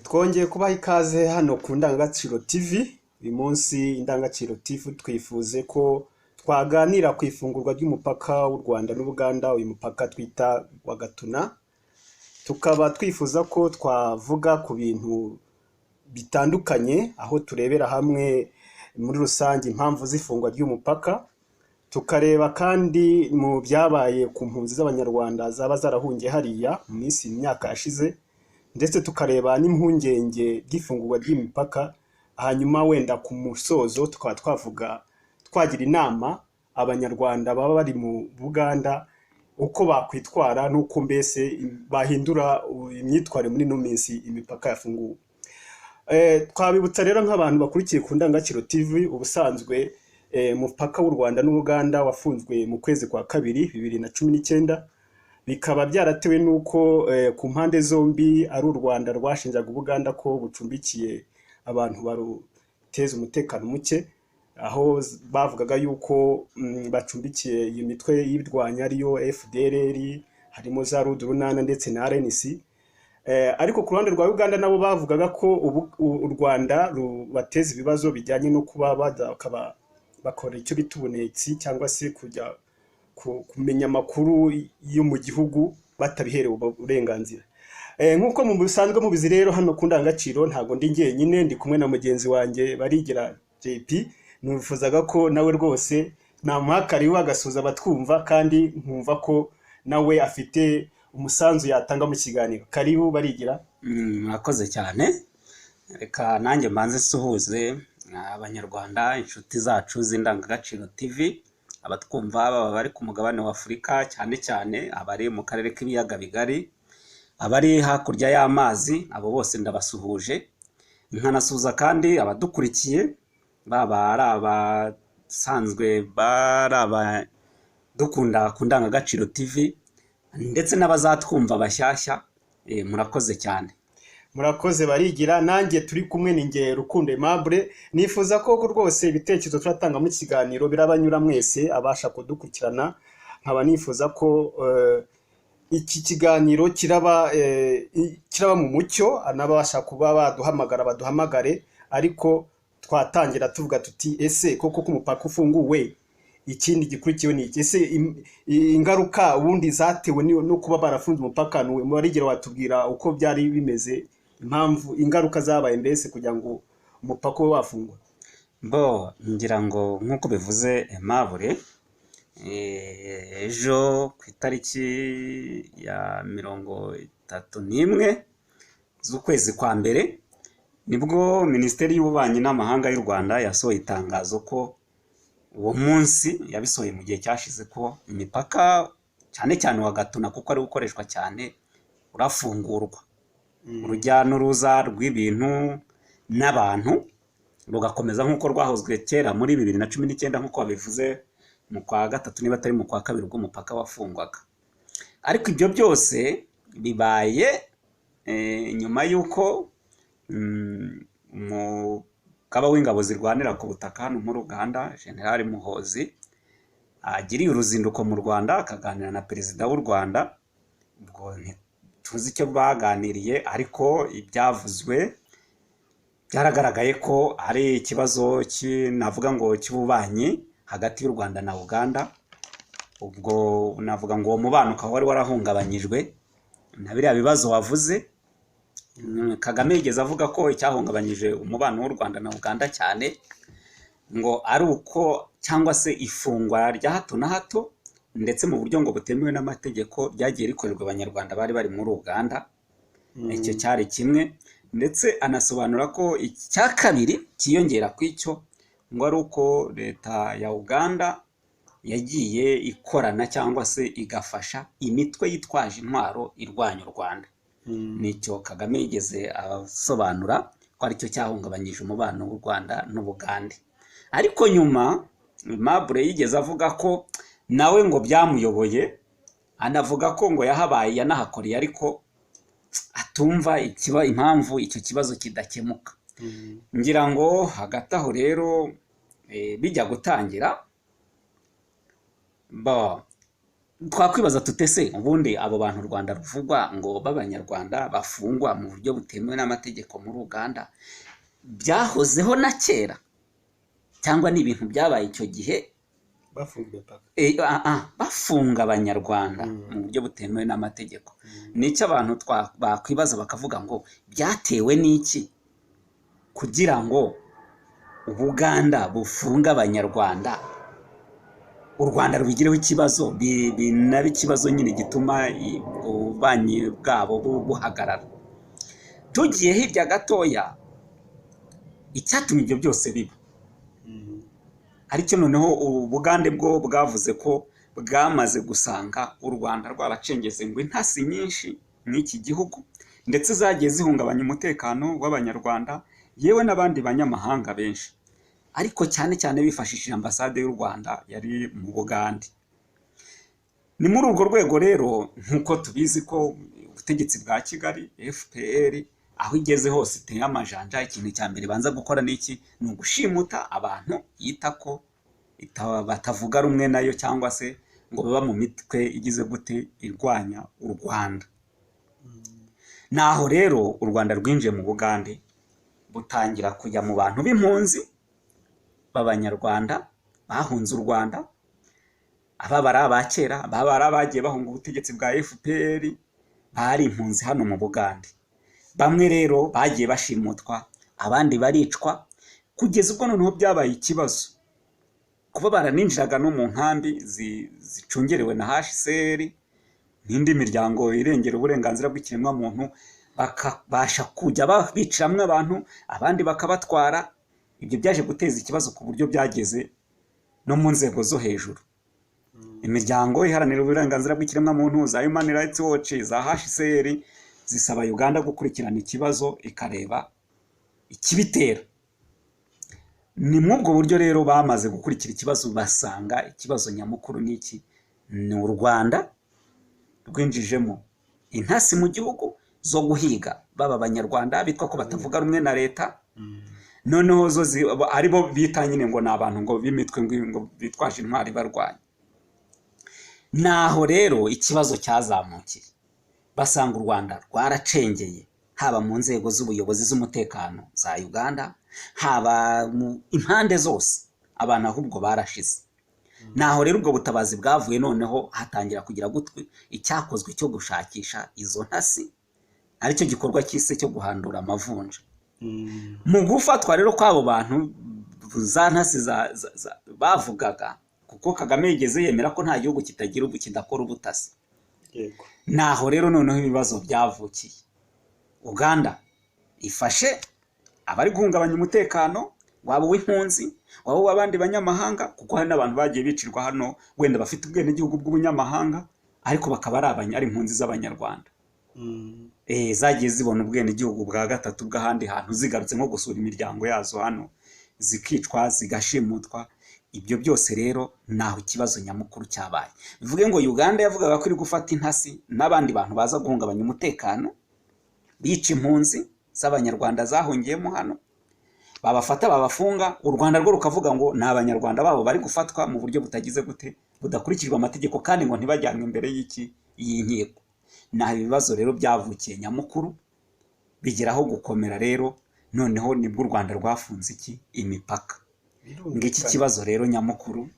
Twongeye kubaha ikaze hano ku Ndangagaciro TV. Uyu munsi Indangagaciro TV twifuze ko twaganira ku ifungurwa ry'umupaka w'u Rwanda n'Ubuganda, uyu mupaka twita wa Gatuna. Tukaba twifuza ko twavuga ku bintu bitandukanye, aho turebera hamwe muri rusange impamvu z'ifungwa ry'umupaka, tukareba kandi mu byabaye ku mpunzi z'abanyarwanda zaba zarahungiye hariya mu minsi imyaka yashize, ndetse tukareba n'impungenge by'ifungurwa ry'imipaka. Hanyuma wenda ku musozo tukaba twavuga twagira inama abanyarwanda baba bari mu Buganda uko bakwitwara n'uko mbese bahindura imyitwarire muri no minsi imipaka yafunguwe. Twabibutsa rero nk'abantu bakurikiye ku Ndangagaciro TV, ubusanzwe umupaka w'u Rwanda n'Ubuganda wafunzwe mu kwezi kwa kabiri 2019, bikaba byaratewe nuko ku mpande zombi ari u Rwanda rwashinjaga Ubuganda ko bucumbikiye abantu baruteza umutekano muke, aho bavugaga yuko bacumbikiye iyi mitwe y'ibirwanya ariyo FDLR, harimo za Rudurunana ndetse na RNC. Ariko ku ruhande rwa Uganda nabo bavugaga ko u Rwanda rubateza ibibazo bijyanye no kuba bakora icyo bita ubunetsi, cyangwa se kujya kumenya amakuru yo mu gihugu batabiherewe uburenganzira. Nk'uko mu bisanzwe mubizi rero hano ku Ndangagaciro ntago ndi njyenyine, ndi kumwe na mugenzi wanjye Barigira JP. Nifuzaga ko nawe rwose namuhakariwe agasuza abatwumva, kandi nkumva ko nawe afite umusanzu yatanga mu kiganiro. Karibu Barigira. Mwakoze cyane. Reka nanjye mbanze suhuze abanyarwanda, inshuti zacu z'Indangagaciro TV, abatwumva baba bari ku mugabane wa Afurika, cyane cyane abari mu karere k'ibiyaga bigari, abari hakurya y'amazi, abo bose ndabasuhuje. Nkanasuhuza kandi abadukurikiye, baba ari abasanzwe bari dukunda ku Ndangagaciro TV, ndetse n'abazatwumva bashyashya. Murakoze cyane. Murakoze Barigira. Nanjye turi kumwe n'inge Rukundo Aimable. Nifuza ko rwose ibitekerezo turatanga mu kiganiro birabanyura mwese abasha kudukurikirana. Nkaba nifuza ko iki kiganiro kiraba mu mucyo, anabasha kuba baduhamagare, ariko twatangira tuvuga tuti ese koko ku mupaka ufunguwe ikindi gikurikiwe ni iki? Ese ingaruka ubundi zatewe no kuba barafunze umupaka n'uwe Barigira watubwira uko byari bimeze, impamvu ingaruka zabaye mbese kugira ngo umupaka we wafungwa? Ngira ngo nk'uko bivuze Aimable, ejo ku itariki ya 31 z'ukwezi kwa mbere nibwo Minisiteri y'Ububanyi n'Amahanga y'u Rwanda yasohoye itangazo ko uwo munsi yabisohoye mu gihe cyashize ko imipaka cyane cyane wa Gatuna, kuko ari gukoreshwa cyane, urafungurwa. Urujya n'uruza rw'ibintu n'abantu rugakomeza nk'uko rwahozwe kera muri 2019 nk'uko babivuze mu kwa gatatu niba atari mu kwa kabiri ubwo umupaka wafungwaga. Ariko ibyo byose bibaye nyuma y'uko umugaba w'ingabo zirwanira ku butaka hano muri Uganda, General Muhozi, agiriye uruzinduko mu Rwanda akaganira na perezida w'u Rwanda. Ubwo tuzi icyo baganiriye, ariko ibyavuzwe byaragaragaye ko ari ikibazo navuga ngo cy'ububanyi hagati y'u Rwanda na Uganda. Ubwo navuga ngo uwo mubano ukaba wari warahungabanyijwe na biriya bibazo wavuze. Kagame yigeze avuga ko icyahungabanyije umubano w'u Rwanda na Uganda cyane ngo ari uko cyangwa se ifungwa rya hato na hato, ndetse mu buryo ngo butemewe n'amategeko, ryagiye rikorerwa abanyarwanda bari bari muri Uganda. Icyo cyari kimwe, ndetse anasobanura ko icya kabiri kiyongera kw'icyo ngo ari uko leta ya Uganda yagiye ikorana cyangwa se igafasha imitwe yitwaje intwaro irwanya u Rwanda. Nicyo Kagame yigeze asobanura ko aricyo cyahungabanyije umubano w'u Rwanda n'Ubugande. Ariko nyuma Aimable yigeze avuga ko nawe ngo byamuyoboye, anavuga ko ngo yahabaye yanahakoreye, ariko atumva impamvu icyo kibazo kidakemuka. Ngira ngo hagati aho rero bijya gutangira, twakwibaza tutese ubundi abo bantu u Rwanda ruvugwa ngo b'abanyarwanda bafungwa mu buryo butemewe n'amategeko muri Uganda byahozeho na kera cyangwa ni ibintu byabaye icyo gihe bafunga abanyarwanda mu buryo butemewe n'amategeko? Nicyo abantu bakwibaza bakavuga ngo byatewe n'iki kugira ngo Ubuganda bufunga abanyarwanda, u Rwanda rubigireho ikibazo, binabe ikibazo nyine gituma ububanyi bwabo buhagarara. Tugiye hirya gatoya, icyatumye ibyo byose biba, aricyo noneho Ubugande bwo bwavuze ko bwamaze gusanga u Rwanda rwaracengeze ngo intasi nyinshi n'iki gihugu, ndetse zagiye zihungabanya umutekano w'abanyarwanda yewe n'abandi banyamahanga benshi, ariko cyane cyane bifashishije ambasade y'u Rwanda yari mu Bugande. Ni muri urwo rwego rero nk'uko tubizi ko ubutegetsi bwa Kigali FPR aho igeze hose iteye amajanja, ikintu cya mbere banza gukora n'iki ni ugushimuta abantu yita ko batavuga rumwe nayo cyangwa se ngo baba mu mitwe igize gute irwanya u Rwanda. Naho rero u Rwanda rwinjiye mu Bugande butangira kujya mu bantu b'impunzi b'abanyarwanda bahunze u Rwanda, aba bari abakera, aba bari abagiye bahunga ubutegetsi bwa FPR, bari impunzi hano mu Bugande. Bamwe rero bagiye bashimutwa, abandi baricwa, kugeza ubwo noneho byabaye ikibazo kuba baraninjiraga no mu nkambi zicungerewe na HCR n'indi miryango irengera uburenganzira bw'ikiremwamuntu, bakabasha kujya bicamwe abantu, abandi bakabatwara. Ibyo byaje guteza ikibazo ku buryo byageze no mu nzego zo hejuru. Imiryango iharanira uburenganzira bw'ikiremwamuntu, za Human Rights Watch, za HCR zisaba Uganda gukurikirana ikibazo ikareba ikibitera. Ni muri ubwo buryo rero bamaze gukurikira ikibazo basanga ikibazo nyamukuru n'iki ni u Rwanda rwinjijemo intasi mu gihugu zo guhiga baba abanyarwanda bitwa ko batavuga rumwe na leta, noneho zo aribo bita nyine ngo ni abantu ngo b'imitwe ngo bitwaje intwari barwanya. Naho rero ikibazo cyazamukiye, basanga u Rwanda rwaracengeye, haba mu nzego z'ubuyobozi z'umutekano za Uganda, haba mu impande zose, abantu ahubwo barashize. Naho rero ubwo butabazi bwavuye, noneho hatangira kugira gutwi icyakozwe cyo gushakisha izo ntasi, aricyo gikorwa cyise cyo guhandura amavunja. Mu gufatwa rero kw'abo bantu za ntasi bavugaga, kuko Kagame yigeze yemera ko nta gihugu kitagira kidakora ubutasi. Naho rero noneho ibibazo byavukiye, Uganda ifashe abari guhungabanya umutekano wabo w'impunzi, wabo w'abandi banyamahanga, kuko hari n'abantu bagiye bicirwa hano wenda bafite ubwene gihugu bw'ubunyamahanga ariko bakaba ari impunzi z'abanyarwanda. Zagiye zibona ubwene gihugu bwa gatatu bw'ahandi hantu, zigarutse nko gusura imiryango yazo hano, zikicwa zigashimutwa. Ibyo byose rero naho ikibazo nyamukuru cyabaye. Bivuge ngo Uganda yavugaga ko iri gufata intasi n'abandi bantu baza guhungabanya umutekano, bica impunzi z'abanyarwanda zahungiyemo hano, babafata babafunga, u Rwanda rwo rukavuga ngo ni abanyarwanda babo bari gufatwa mu buryo butagize gute, budakurikijwe amategeko, kandi ngo ntibajyanwe imbere y'inkiko. Naho ibibazo rero byavukiye nyamukuru bigeraho gukomera rero, noneho nibwo u Rwanda rwafunze imipaka. Ngiki kibazo rero nyamukuru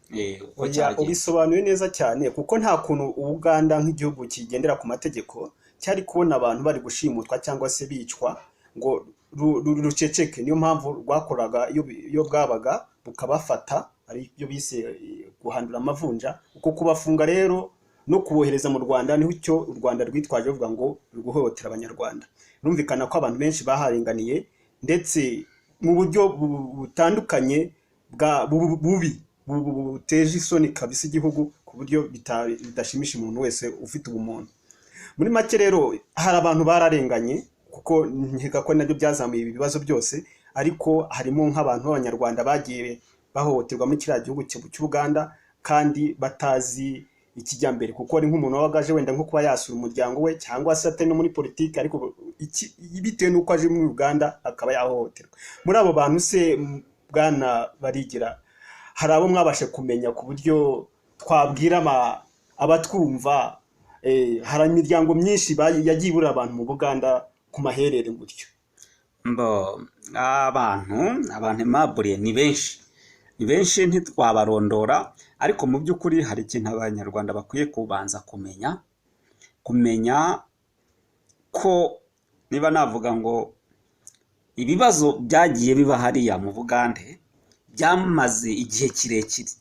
ubisobanuye neza cyane, kuko nta kuntu Uganda nk'igihugu kigendera ku mategeko cyari kubona abantu bari gushimutwa cyangwa se bicwa ngo ruceceke. Niyo mpamvu rwakoraga iyo bwabaga bukabafata, ari byo bise guhandura amavunja. Uko kubafunga rero no kubohereza mu Rwanda niho icyo u Rwanda rwitwaje ruvuga ngo ruguhohotera abanyarwanda. Rumvikana ko abantu benshi baharenganiye, ndetse mu buryo butandukanye bubi buteje isoni kabisa igihugu, ku buryo bidashimisha umuntu wese ufite ubumuntu. Muri make rero hari abantu bararenganye, kuko nkeka ko nabyo byazamuye ibi bibazo byose, ariko harimo nk'abantu b'abanyarwanda bagiye bahohoterwa muri kiriya gihugu cy'Uganda kandi batazi ikijyambere, kuko ari nk'umuntu wabagaje wenda nko kuba yasura umuryango we cyangwa se atari no muri politiki, ariko bitewe n'uko aje muri Uganda akaba yahohoterwa. Muri abo bantu se Bwana Barigira, hari abo mwabashe kumenya ku buryo twabwira abatwumva hari imiryango myinshi yagiye ibura abantu mu Buganda ku maherere gutyo. mbo abantu mabure ni benshi ntitwabarondora, ariko mu by'ukuri hari ikintu abanyarwanda bakwiye kubanza kumenya ko niba navuga ngo ibibazo byagiye biba hariya mu Bugande byamaze igihe kirekire.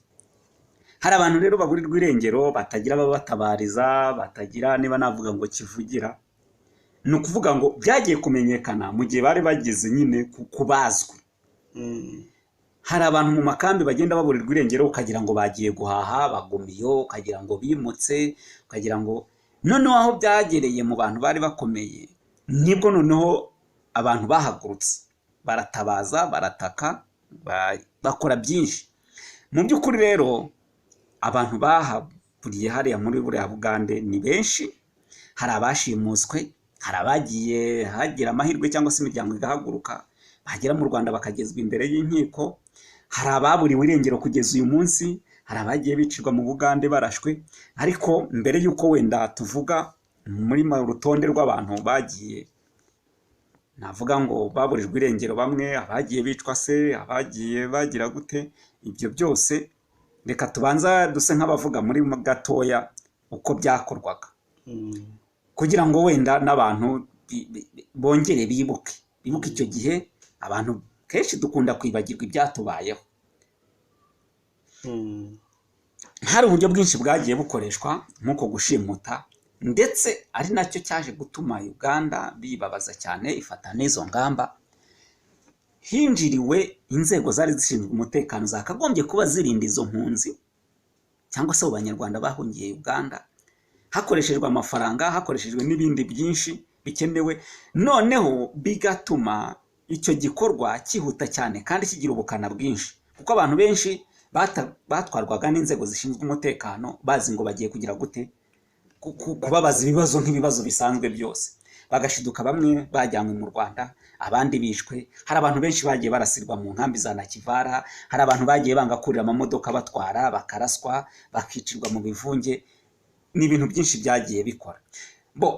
Hari abantu rero baburirwa irengero, batagira ababatabariza, batagira niba navuga ngo kivugira. Ni ukuvuga ngo byagiye kumenyekana mu gihe bari bageze nyine kubazwi. Hari abantu mu makambi bagenda baburirwa irengero, ukagira ngo bagiye guhaha bagumiyo, ukagira ngo bimutse, ukagira ngo noneho aho byagereye mu bantu bari bakomeye, nibwo noneho abantu bahagurutse baratabaza, barataka, bakora byinshi. Mu by'ukuri rero abantu bahaburiye hariya muri buriya Bugande ni benshi. Hari abashimuswe, hari abagiye hagira amahirwe cyangwa se imiryango igahaguruka bagera mu Rwanda bakagezwa imbere y'inkiko. Hari ababuriwe irengero kugeza uyu munsi, hari abagiye bicirwa mu Bugande barashwe. Ariko mbere y'uko wenda tuvuga muri rutonde rw'abantu bagiye, navuga ngo baburirwa irengero, bamwe abagiye bicwa se, abagiye bagira gute, ibyo byose reka tubanza duse nk'abavuga muri gatoya uko byakorwaga, kugira ngo wenda n'abantu bongere bibuke icyo gihe. Abantu kenshi dukunda kwibagirwa ibyatubayeho. Hari uburyo bwinshi bwagiye bukoreshwa nk'uko gushimuta, ndetse ari nacyo cyaje gutuma Uganda bibabaza cyane, ifata n'izo ngamba. Hinjiriwe inzego zari zishinzwe umutekano zakagombye kuba zirinda izo mpunzi cyangwa se abo banyarwanda bahungiye Uganda, hakoreshejwe amafaranga, hakoreshejwe n'ibindi byinshi bikenewe, noneho bigatuma icyo gikorwa kihuta cyane kandi kigira ubukana bwinshi, kuko abantu benshi batwarwaga n'inzego zishinzwe umutekano bazi ngo bagiye kugira gute, kubabaza ibibazo nk'ibibazo bisanzwe byose. Bagashiduka, bamwe bajyanywe mu Rwanda, abandi bishwe. Hari abantu benshi bagiye barasirwa mu nkambi za Nakivara, hari abantu bagiye banga kurira amamodoka batwara, bakaraswa, bakicirwa mu bivunge. Ni ibintu byinshi byagiye bikora.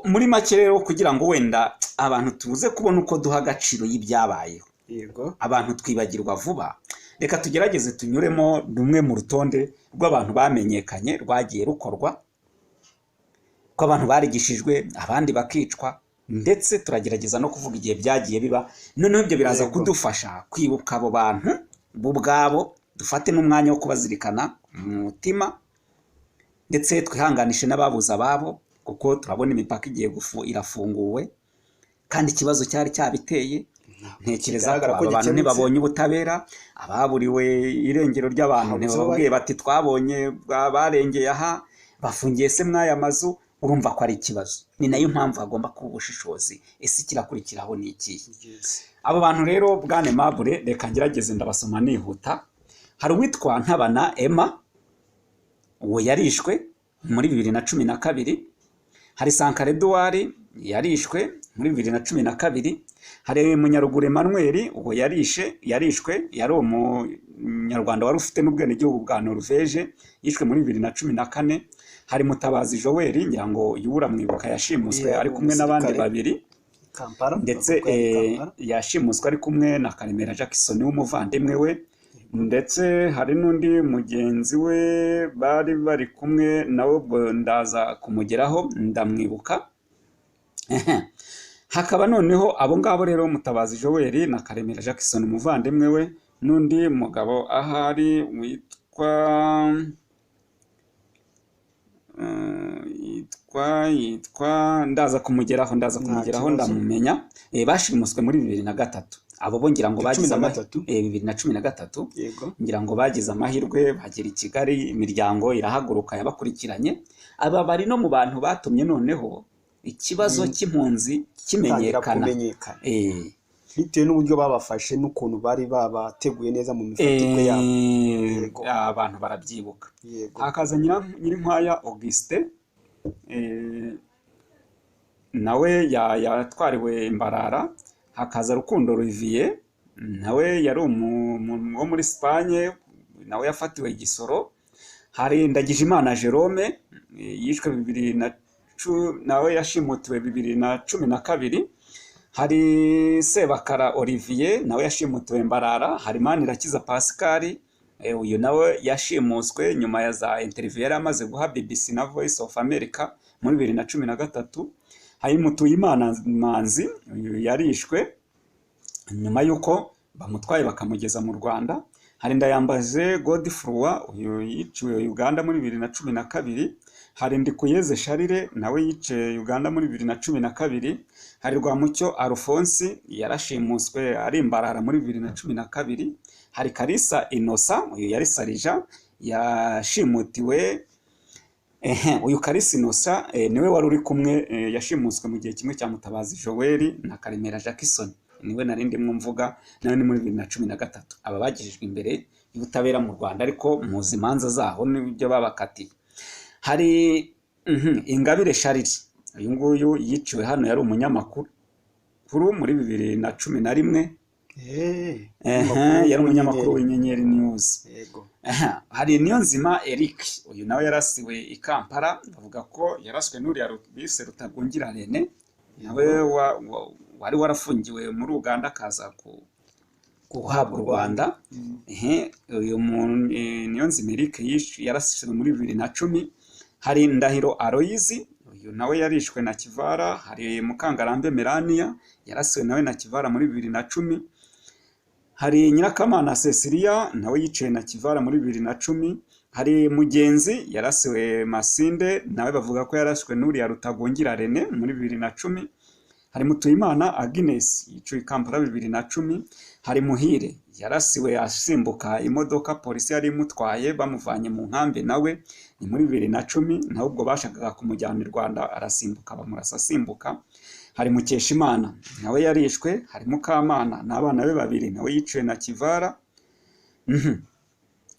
Muri make rero, kugira ngo wenda abantu tuze kubona uko duha agaciro y'ibyabayeho, yego, abantu twibagirwa vuba, reka tugerageze tunyuremo rumwe mu rutonde rw'abantu bamenyekanye rwagiye rukorwa, ko abantu barigishijwe, abandi bakicwa, ndetse turagerageza no kuvuga igihe byagiye biba. Noneho ibyo biraza kudufasha kwibuka abo bantu bo ubwabo, dufate n'umwanya wo kubazirikana mu mutima, ndetse twihanganishe n'ababuze ababo, kuko turabona imipaka igiye irafunguwe kandi ikibazo cyari cyabiteye. Ntekereza ko aba bantu ntibabonye ubutabera, ababuriwe irengero ry'abantu ntibababwiye bati twabonye barengeye aha, bafungiye se mw'aya mazu. Urumva ko ari ikibazo. Ni nayo mpamvu hagomba kuba ubushishozi. Ese kirakurikiraho ni ikihe? Abo bantu rero bwane mabure, reka ngerageze ndabasoma nihuta. Hari uwitwa Ntabana Emma, uwo yarishwe muri 2012. Hari Sankara Edouard, yarishwe muri 2012. Hari Munyaruguru Emmanuel, uwo yarishwe, yari umunyarwanda wari ufite n'ubwenegihugu bwa Norvège, yishwe muri 2014. Hari Mutabazi Joel, ngira ngo yubura mwibuka, yashimuswe ari kumwe n'abandi babiri, ndetse yashimuswe ari kumwe na Karemera Jackson w'umuvandimwe we, ndetse hari n'undi mugenzi we bari kumwe nawe, ubwo ndaza kumugeraho ndamwibuka. Hakaba noneho abo ngabo rero, Mutabazi Joel na Karemera Jackson umuvandimwe we, n'undi mugabo ahari yitwa ndaza kumugeraho ndamumenya. Bashimuswe muri 2003. Abo bo ngira ngo bagize 2013, ngira ngo bagize amahirwe bagera i Kigali, imiryango irahaguruka yabakurikiranye. Aba bari no mu bantu batumye noneho ikibazo cy'impunzi kimenyekana, bitewe n'uburyo babafashe n'ukuntu bari babateguye neza mu mifatiko yabo. Abantu barabyibuka. Hakaza Nyirinkwaya Auguste, nawe yatwariwe Mbarara. Hakaza Rukundo Olivier, nawe yari umuntu wo muri Espagne, nawe yafatiwe Gisoro. Hari Ndagijimana Jerome, yishwe nawe yashimutiwe 2012. Hari Sebakara Olivier nawe yashimutiwe Mbarara. hari Manirakiza Pascal, uyu nawe yashimuswe nyuma ya za interview yari amaze guha BBC na Voice of America muri 2013. hari Mutuyimana Manzi, uyu yarishwe nyuma yuko bamutwaye bakamugeza mu Rwanda. hari Ndayambaje Godefroid, uyu yiciwe Uganda muri 2012. hari Ndikuyeze Charire nawe yiciwe Uganda muri 2012. hari Rwamucyo Alphonse yarashimuswe ari Mbarara muri 2012. hari Kalisa Innocent, uyu yari Sarija yashimutiwe. Uyu Kalisa Innocent niwe wari uri kumwe yashimuswe mu gihe kimwe cya Mutabazi Joel na Karemera Jackson, niwe narindi mvuga, nawe ni muri 2013. aba bagejejwe imbere y'ubutabera mu Rwanda, ariko muzi imanza zaho n'ibyo babakatiye. hari Ingabire Charire, uyu nguyu yiciwe hano, yari umunyamakuru muri 2011. yari umunyamakuru w'Inyenyeri News. hari Niyonzima Eric, uyu nawe yarasiwe i Kampala, bavuga ko yaraswe n'uriya bise Rutagungira Rene, nawe wari warafungiwe muri Uganda akaza guhabwa u Rwanda. uyu Niyonzima Eric yarasiwe muri 2010. hari Ndahiro Aloyizi, uyu nawe yarishwe na Kivara. hari Mukangarambe Melania, yarasiwe nawe na Kivara muri 2010. hari Nyirakamana Cecilia, nawe yiciwe na Kivara muri 2010. hari Mugenzi yarasiwe Masinde, nawe bavuga ko yarashwe n'uriya Rutagungira Rene muri 2010. hari Mutuyimana Agnes, yiciwe i Kampala 2010. hari Muhire, yarasiwe asimbuka imodoka polisi yari imutwaye bamuvanye mu nkambi, nawe ni muri 2010. nawe ubwo bashakaga kumujyana i Rwanda arasimbuka, bamurasa asimbuka. hari Mukeshimana, nawe yarishwe. hari Mukamana n'abana be babiri, nawe yiciwe na Kivara.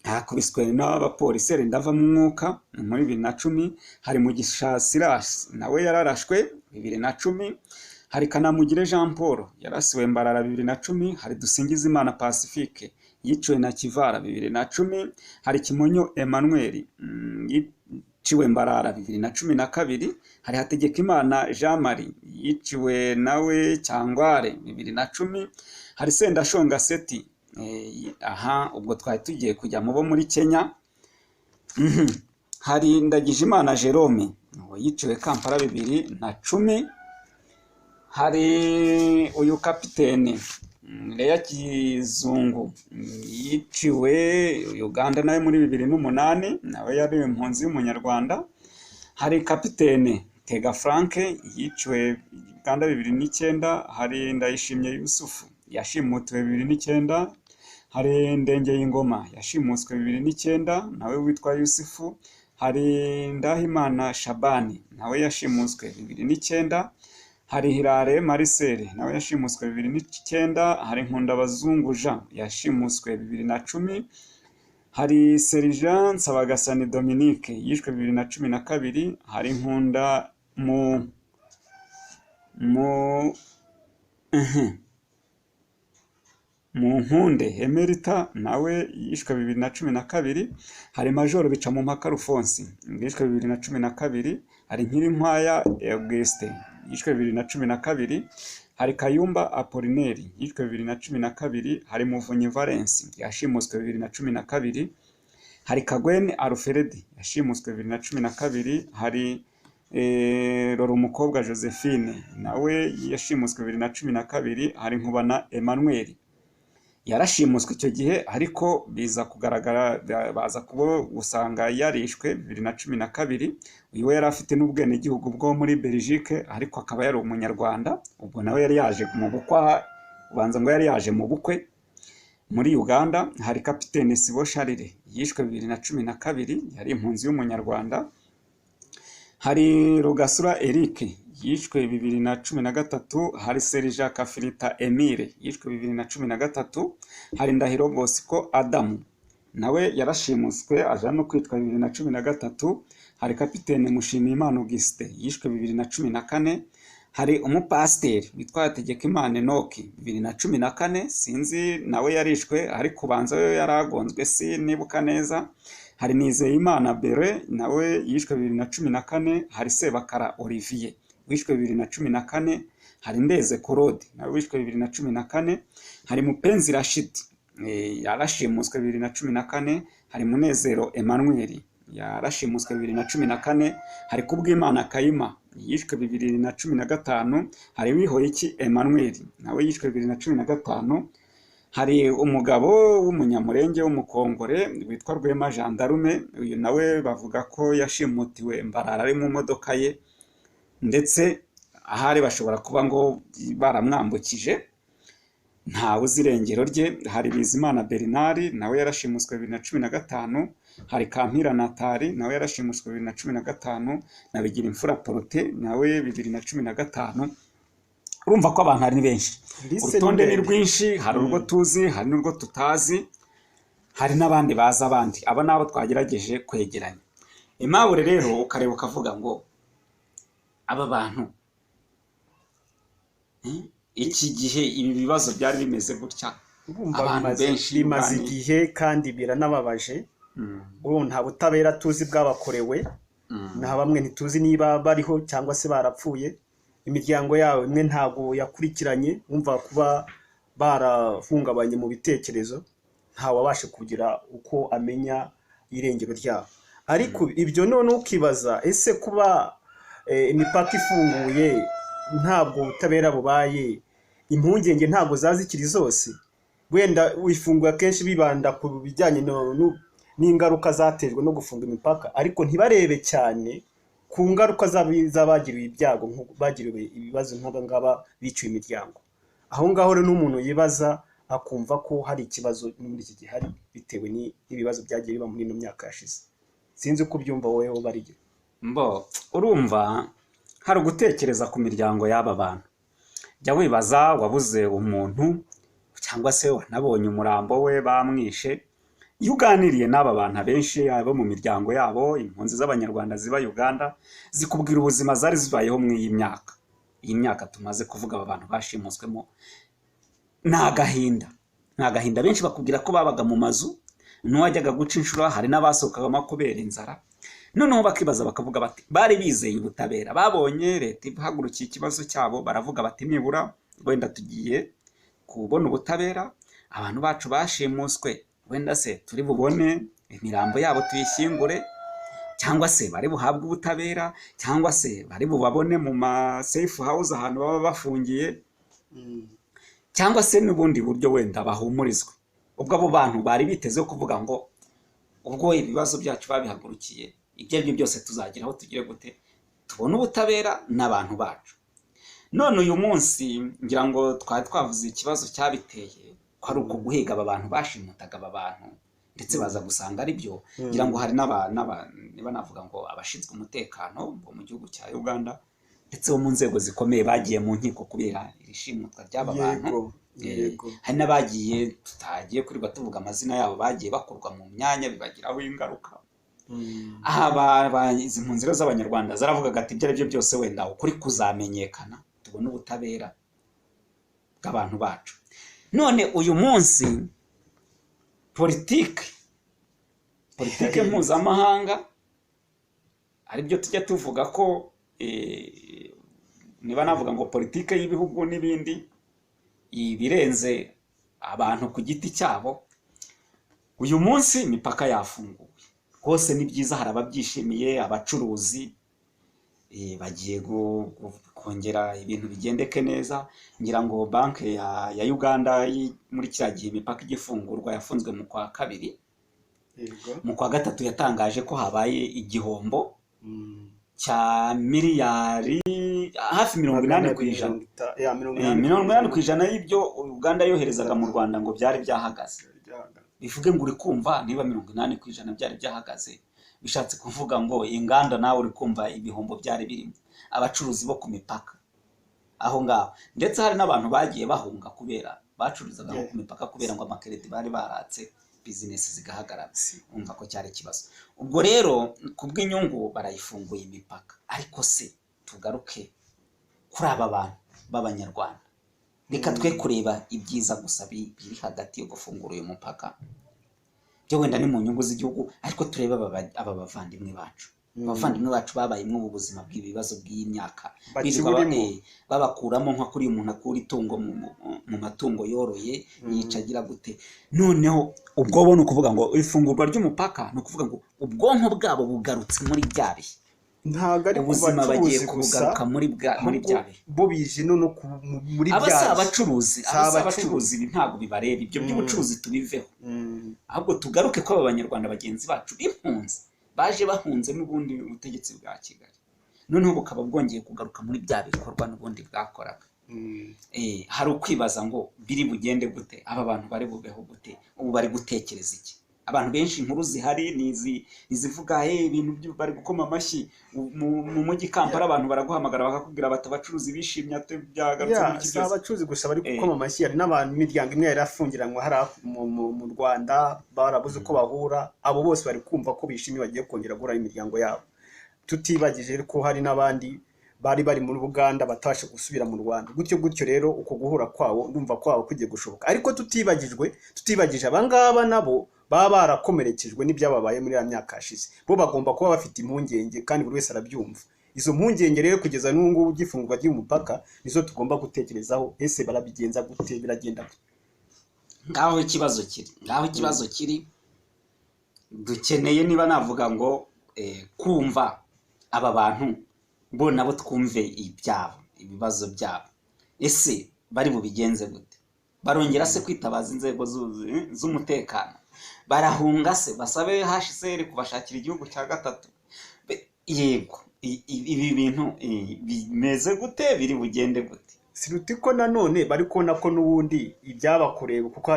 hakubiswe n'abapolisi ndava mu mwuka muri 2010. hari Mugisha Silas, nawe yararashwe 2010. hari Kanamugire Jean Paul, yarasiwe Mbarara 2010. hari Dusingizimana Pacifique, yiciwe na Kivara 2010. hari Kimonyo Emmanuel, yiciwe Mbarara 2012. hari Hategekimana Jean Marie, yiciwe nawe Cyangware 2010. hari Sendashonga Seti, ubwo twari tugiye kujya mu bo muri Kenya. hari Ndagijimana Jerome, yiciwe Kampala 2010. hari uyu Kapiteni Leya Kizungu, yiciwe Uganda nawe muri 2008, nawe yari impunzi y'umunyarwanda. hari Kapiteni Tega Frank, yiciwe Uganda 2009. hari Ndayishimye Yusufu, yashimutiwe 2009. hari Ndengeye Ingoma, yashimuswe 2009, nawe witwa Yusufu. hari Ndahimana Shabani, nawe yashimuswe 2009. hari Hirare Marcel, nawe yashimuswe 2009. hari Nkundabazungu Jean, yashimuswe 2010. hari Sergeant Sabagasani Dominique, yishwe 2012. hari Nkunda mu Nkunde Emerita, nawe yishwe 2012. hari Major Bicamumpaka Alphonse, yishwe 2012. hari Nkirinkwaya Auguste, yishwe 2012. hari Kayumba Apollinaire, yishwe 2012. hari Muvunyi Valence, yashimuswe 2012. hari Kagwene Alfred, yashimuswe 2012. hari Rorumukobwa Josephine, nawe yashimuswe 2012. hari Nkubana Emmanuel, yarashimuswe icyo gihe, ariko biza kugaragara baza kubo gusanga yarishwe 2012. uyu we yari afite n'ubwenegihugu bwo muri Belgique, ariko akaba yari umunyarwanda. ubwo nawe yari yaje mu bukwe, ubanza ngo yari yaje mu bukwe muri Uganda. hari Kapiteni Sibo Charire, yishwe 2012, yari impunzi y'umunyarwanda. hari Rugasura Eric, yishwe 2013. hari Serija Kafirita Emile, yishwe 2013. hari Ndahiro Bosco Adamu, nawe yarashimuswe aja no kwitwa 2013. hari Kapiteni Mushimiyimana Auguste, yishwe 2014. hari umupasiteri witwa Hategekimana Enoki 2014, sinzi nawe yarishwe, ariko ubanza yo yaragonzwe, si nibuka neza. hari Nizeyimana Bere nawe yishwe 2014, hari Sebakara Olivier wishwe 2014, hari Ndeze Claude nawe wishwe 2014, hari Mupenzi Rashid yarashimuswe 2014, hari Munezero Emmanuel yarashimuswe 2014, hari Kubwimana Kayima yishwe 2015, hari Wihoyiki Emmanuel nawe yishwe 2015, hari umugabo w'umunyamurenge w'umukongore witwa Rwema Gendarme, uyu nawe bavuga ko yashimutiwe Mbarara ari mu modoka ye, ndetse ahari bashobora kuba ngo baramwambukije, ntawe uzi irengero rye. Hari Bizimana Bernard nawe yarashimuswe 2015, hari Kampira Natali nawe yarashimuswe 2015, na Bigirimfura Prote nawe 2015. Urumva ko abantu ari benshi, urutonde ni rwinshi, hari urwo tuzi, hari n'urwo tutazi, hari n'abandi baza abandi. Abo nabo twagerageje kwegeranya. Aimable rero ukareba ukavuga ngo aba bantu iki gihe ibi bibazo byari bimeze gutya, abantu benshi bimaze igihe kandi biranababaje. Nta butabera tuzi bwabakorewe, na bamwe ntituzi niba bariho cyangwa se barapfuye. Imiryango yabo imwe ntago yakurikiranye, wumva kuba barahungabanye mu bitekerezo, nta wabashe kugira uko amenya irengero ryabo. Ariko ibyo none ukibaza, ese kuba imipaka ifunguye ntabwo ubutabera bubaye, impungenge ntabwo zazikiri zose? Wenda wifunguye akenshi bibanda ku bijyanye n'ingaruka zatejwe no gufunga imipaka, ariko ntibarebe cyane ku ngaruka z'abagiriwe ibyago, bagiriwe ibibazo nk'aba biciwe imiryango. Aho ngaho rero n'umuntu yibaza akumva ko hari ikibazo muri iki gihe hari, bitewe n'ibibazo byagiye biba muri ino myaka yashize. Sinzi uko ubyumva wowe barige. Urumva hari ugutekereza ku miryango y'aba bantu. Jya wibaza, wabuze umuntu cyangwa se wanabonye umurambo we bamwishe. Iyo uganiriye n'aba bantu abenshi abo mu miryango yabo, impunzi z'abanyarwanda ziba Uganda, zikubwira ubuzima zari zibayeho muri iyi myaka tumaze kuvuga aba bantu bashimuswemo. Ni agahinda. Benshi bakubwira ko babaga mu mazu, n'uwajyaga guca inshuro, hari n'abasohokagamo kubera inzara. Noneho bakibaza bakavuga bati bari bizeye ubutabera, babonye leta ihagurukiye ikibazo cyabo, baravuga bati nibura wenda tugiye kubona ubutabera, abantu bacu bashimuswe wenda se turi bubone imirambo yabo tuyishyingure, cyangwa se bari buhabwe ubutabera, cyangwa se bari bubabone mu ma safe house ahantu baba bafungiye, cyangwa se n'ubundi buryo wenda bahumurizwe. Ubwo abo bantu bari biteze kuvuga ngo ubwo ibibazo byacu babihagurukiye, ibyo ari byo byose tuzagira aho tugire gute tubone ubutabera n'abantu bacu. None uyu munsi ngira ngo twari twavuze ikibazo cyabiteye ko ari uko guhiga aba bantu bashimutaga aba bantu, ndetse baza gusanga ari byo. Ngira ngo hari niba navuga ngo abashinzwe umutekano mu gihugu cya Uganda, ndetse bo mu nzego zikomeye bagiye mu nkiko kubera irishimutwa ry'aba bantu. Hari n'abagiye tutagiye kuri batuvuga amazina yabo, bagiye bakorwa mu myanya bibagiraho ingaruka. Izi mpunzi z'abanyarwanda zaravugaga ati ibyo ari byo byose wenda ukuri kuzamenyekana, tubone ubutabera bw'abantu bacu. None uyu munsi politike mpuzamahanga aribyo tujya tuvuga ko niba navuga ngo politike y'ibihugu n'ibindi ibirenze abantu ku giti cyabo. Uyu munsi imipaka yafunguwe hose, ni byiza, hari ababyishimiye, abacuruzi bagiye kongera ibintu bigendeke neza. Ngira ngo banki ya Uganda muri kiriya gihe imipaka igifungurwa yafunzwe mu kwa kabiri, mu kwa gatatu yatangaje ko habaye igihombo cya miliyari hafi 80%. 80% y'ibyo Uganda yoherezaga mu Rwanda ngo byari byahagaze. Bivuge ngo uri kumva niba 80% byari byahagaze, bishatse kuvuga ngo inganda nawe uri kumva ibihombo byari birimo. Abacuruzi bo ku mipaka aho ngaho, ndetse hari n'abantu bagiye bahunga kubera bacuruzaga ku mipaka kubera ngo amakereti bari baratse, business zigahagarara. Umva ko cyari kibazo. Ubwo rero kubw'inyungu barayifunguye imipaka. Ariko se tugaruke kuri aba bantu b'abanyarwanda, reka twe kureba ibyiza gusa biri hagati yo gufungura uyu mupaka. byo wenda ni mu nyungu z'igihugu, ariko turebe aba bavandimwe bacu. Abavandimwe bacu babayemo ubu buzima bw'ibibazo by'imyaka, babakuramo nko kuri umuntu akura itungo mu matungo yoroye yicagira gute. Noneho ubwo bo ni ukuvuga ngo ifungurwa ry'umupaka, ni ukuvuga ngo ubwonko bwabo bugarutse muri bya bihe, ntago ari ubuzima bagiye kubugaruka muri bya bihe, bo bije no muri bya bihe. abacuruzi ibi ntabwo bibareba, ibyo by'ubucuruzi tubiveho, ahubwo tugaruke ko aba banyarwanda bagenzi bacu b'impunzi baje bahunze n'ubundi ubutegetsi bwa Kigali, noneho bukaba bwongeye kugaruka muri bya bikorwa n'ubundi bwakoraga. Hari ukwibaza ngo biri bugende gute, aba bantu bari bubeho gute, ubu bari gutekereza iki? Abantu benshi inkuru zihari nizivuga ibintu bari gukoma amashyi mu mujyi Kampala, abantu baraguhamagara bakakubwira bati abacuruzi bishimye byagarutse muri iki byose. Abacuruzi gusa bari gukoma amashyi, hari n'abantu imiryango imwe yari afungiranywe hari mu Rwanda barabuze uko bahura, abo bose bari kumva ko bishimye bagiye kongera guhura imiryango yabo. Tutibagije ko hari n'abandi bari muri Buganda batashe gusubira mu Rwanda, gutyo rero uko guhura kwabo ndumva kwabo kugiye gushoboka. Ariko tutibagije abangaba nabo baba barakomerekejwe n'ibyababaye muri ya myaka yashize, bo bagomba kuba bafite impungenge kandi buri wese arabyumva. Izo mpungenge rero kugeza n'ubu ngubu by'ifungurwa ry'umupaka nizo tugomba gutekerezaho, ese barabigenza gute, biragenda gute? Ngaho ikibazo kiri dukeneye, niba navuga ngo kumva aba bantu bo nabo twumve ibibazo byabo, ese bari bubigenze gute? Barongera se kwitabaza inzego z'umutekano? Barahunga se basabe CHCR kubashakira igihugu cya gatatu? Yego, ibi bintu bimeze gute, biri bugende gute? Siruti ko nanone bari kubona ko n'ubundi ibyabakorewe, kuko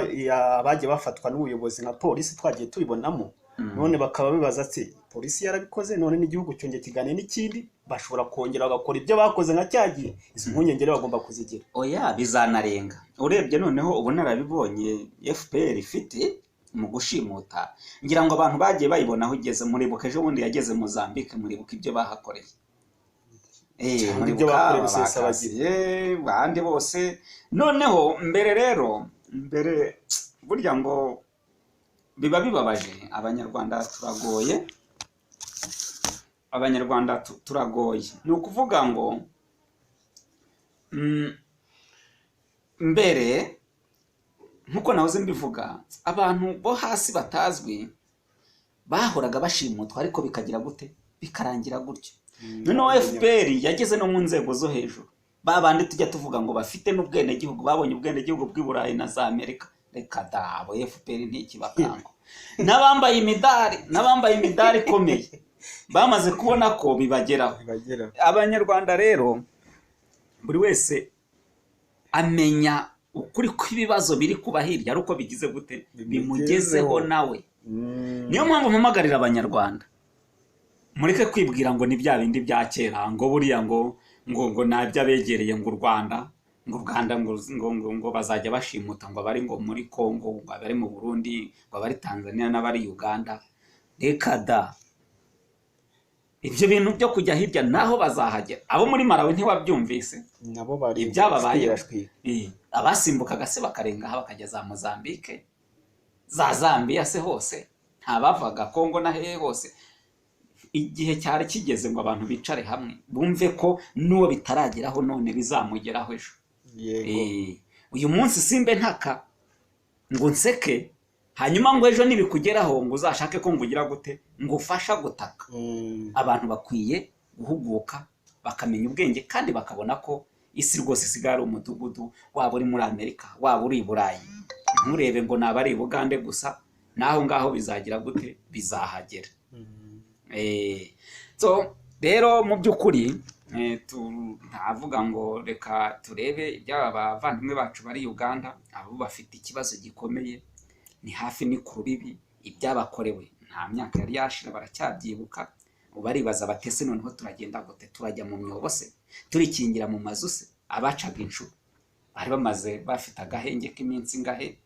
abagiye bafatwa n'ubuyobozi nka polisi twagiye tubibonamo, none bakaba bibaza ati polisi yarabikoze, none n'igihugu cyongeye kiganira n'ikindi, bashobora kongera bagakora ibyo bakoze nka cyagiye. Izi mpungenge bagomba kuzigira. Oya, bizanarenga. Urebye noneho ubu narabibonye FPR ifite mu gushimuta, ngira ngo abantu bagiye bayibona aho igeze. Muribuka ejo bundi yageze Mozambique, muribuka ibyo bahakoreye, ibyo bakoreye Rusesabagire bandi bose. Noneho mbere burya ngo biba bibabaje, abanyarwanda turagoye. Ni ukuvuga ngo mbere nkuko nahoze mbivuga, abantu bo hasi batazwi bahoraga bashimutwa, ariko bikagira gute, bikarangira gutyo. Noneho FPR yageze no mu nzego zo hejuru, babandi tujya tuvuga ngo bafite n'ubwenegihugu, babonye ubwenegihugu bw'i Burayi na za Amerika. Reka dabo, FPR ntikibakango. N'abambaye imidari ikomeye bamaze kubona ko bibageraho. Abanyarwanda rero buri wese amenya ukuri kw'ibibazo biri kuba hirya, ari uko bigize gute, bimugezeho nawe. Niyo mpamvu mpamagarira abanyarwanda, mureke kwibwira ngo ni bya bindi bya kera, ngo buriya ngo nabyo abegereye ngo u Rwanda ngo bazajya bashimuta, ngo bari ngo muri Kongo, ngo bari mu Burundi, ngo bari Tanzania n'abari Uganda. Reka da, ibyo bintu byo kujya hirya naho bazahagera. Abo muri Malawi ntiwabyumvise nabo bari ibyababaye, abasimbukaga se bakarenga aha bakajya za Mozambique, za Zambia se hose, ntabavaga Kongo na hehe hose. Igihe cyari kigeze ngo abantu bicare hamwe bumve ko n'uwo bitarageraho none bizamugeraho ejo. Uyu munsi simbe ntaka ngo nseke, hanyuma ngo ejo nibikugeraho ngo uzashake ko ngugira gute, ngo ufasha gutaka. Abantu bakwiye guhuguka, bakamenya ubwenge, kandi bakabona ko isi rwose isigara umudugudu, waba uri muri Amerika, waba uri i Burayi. Nturebe ngo naba ari Bugande gusa, naho ngaho bizagira gute, bizahagera. So rero mu by'ukuri ntavuga ngo reka turebe iby'aba bavandimwe bacu bari Uganda, abo bafite ikibazo gikomeye, ni hafi ni ku rubibi, ibyabakorewe nta myaka yari yashira baracyabyibuka. Baribaza batese noneho turagenda gute, turajya mu myobo se, turikingira mu mazu se? Abacaga inshuro bari bamaze bafite agahenge k'iminsi ingahe,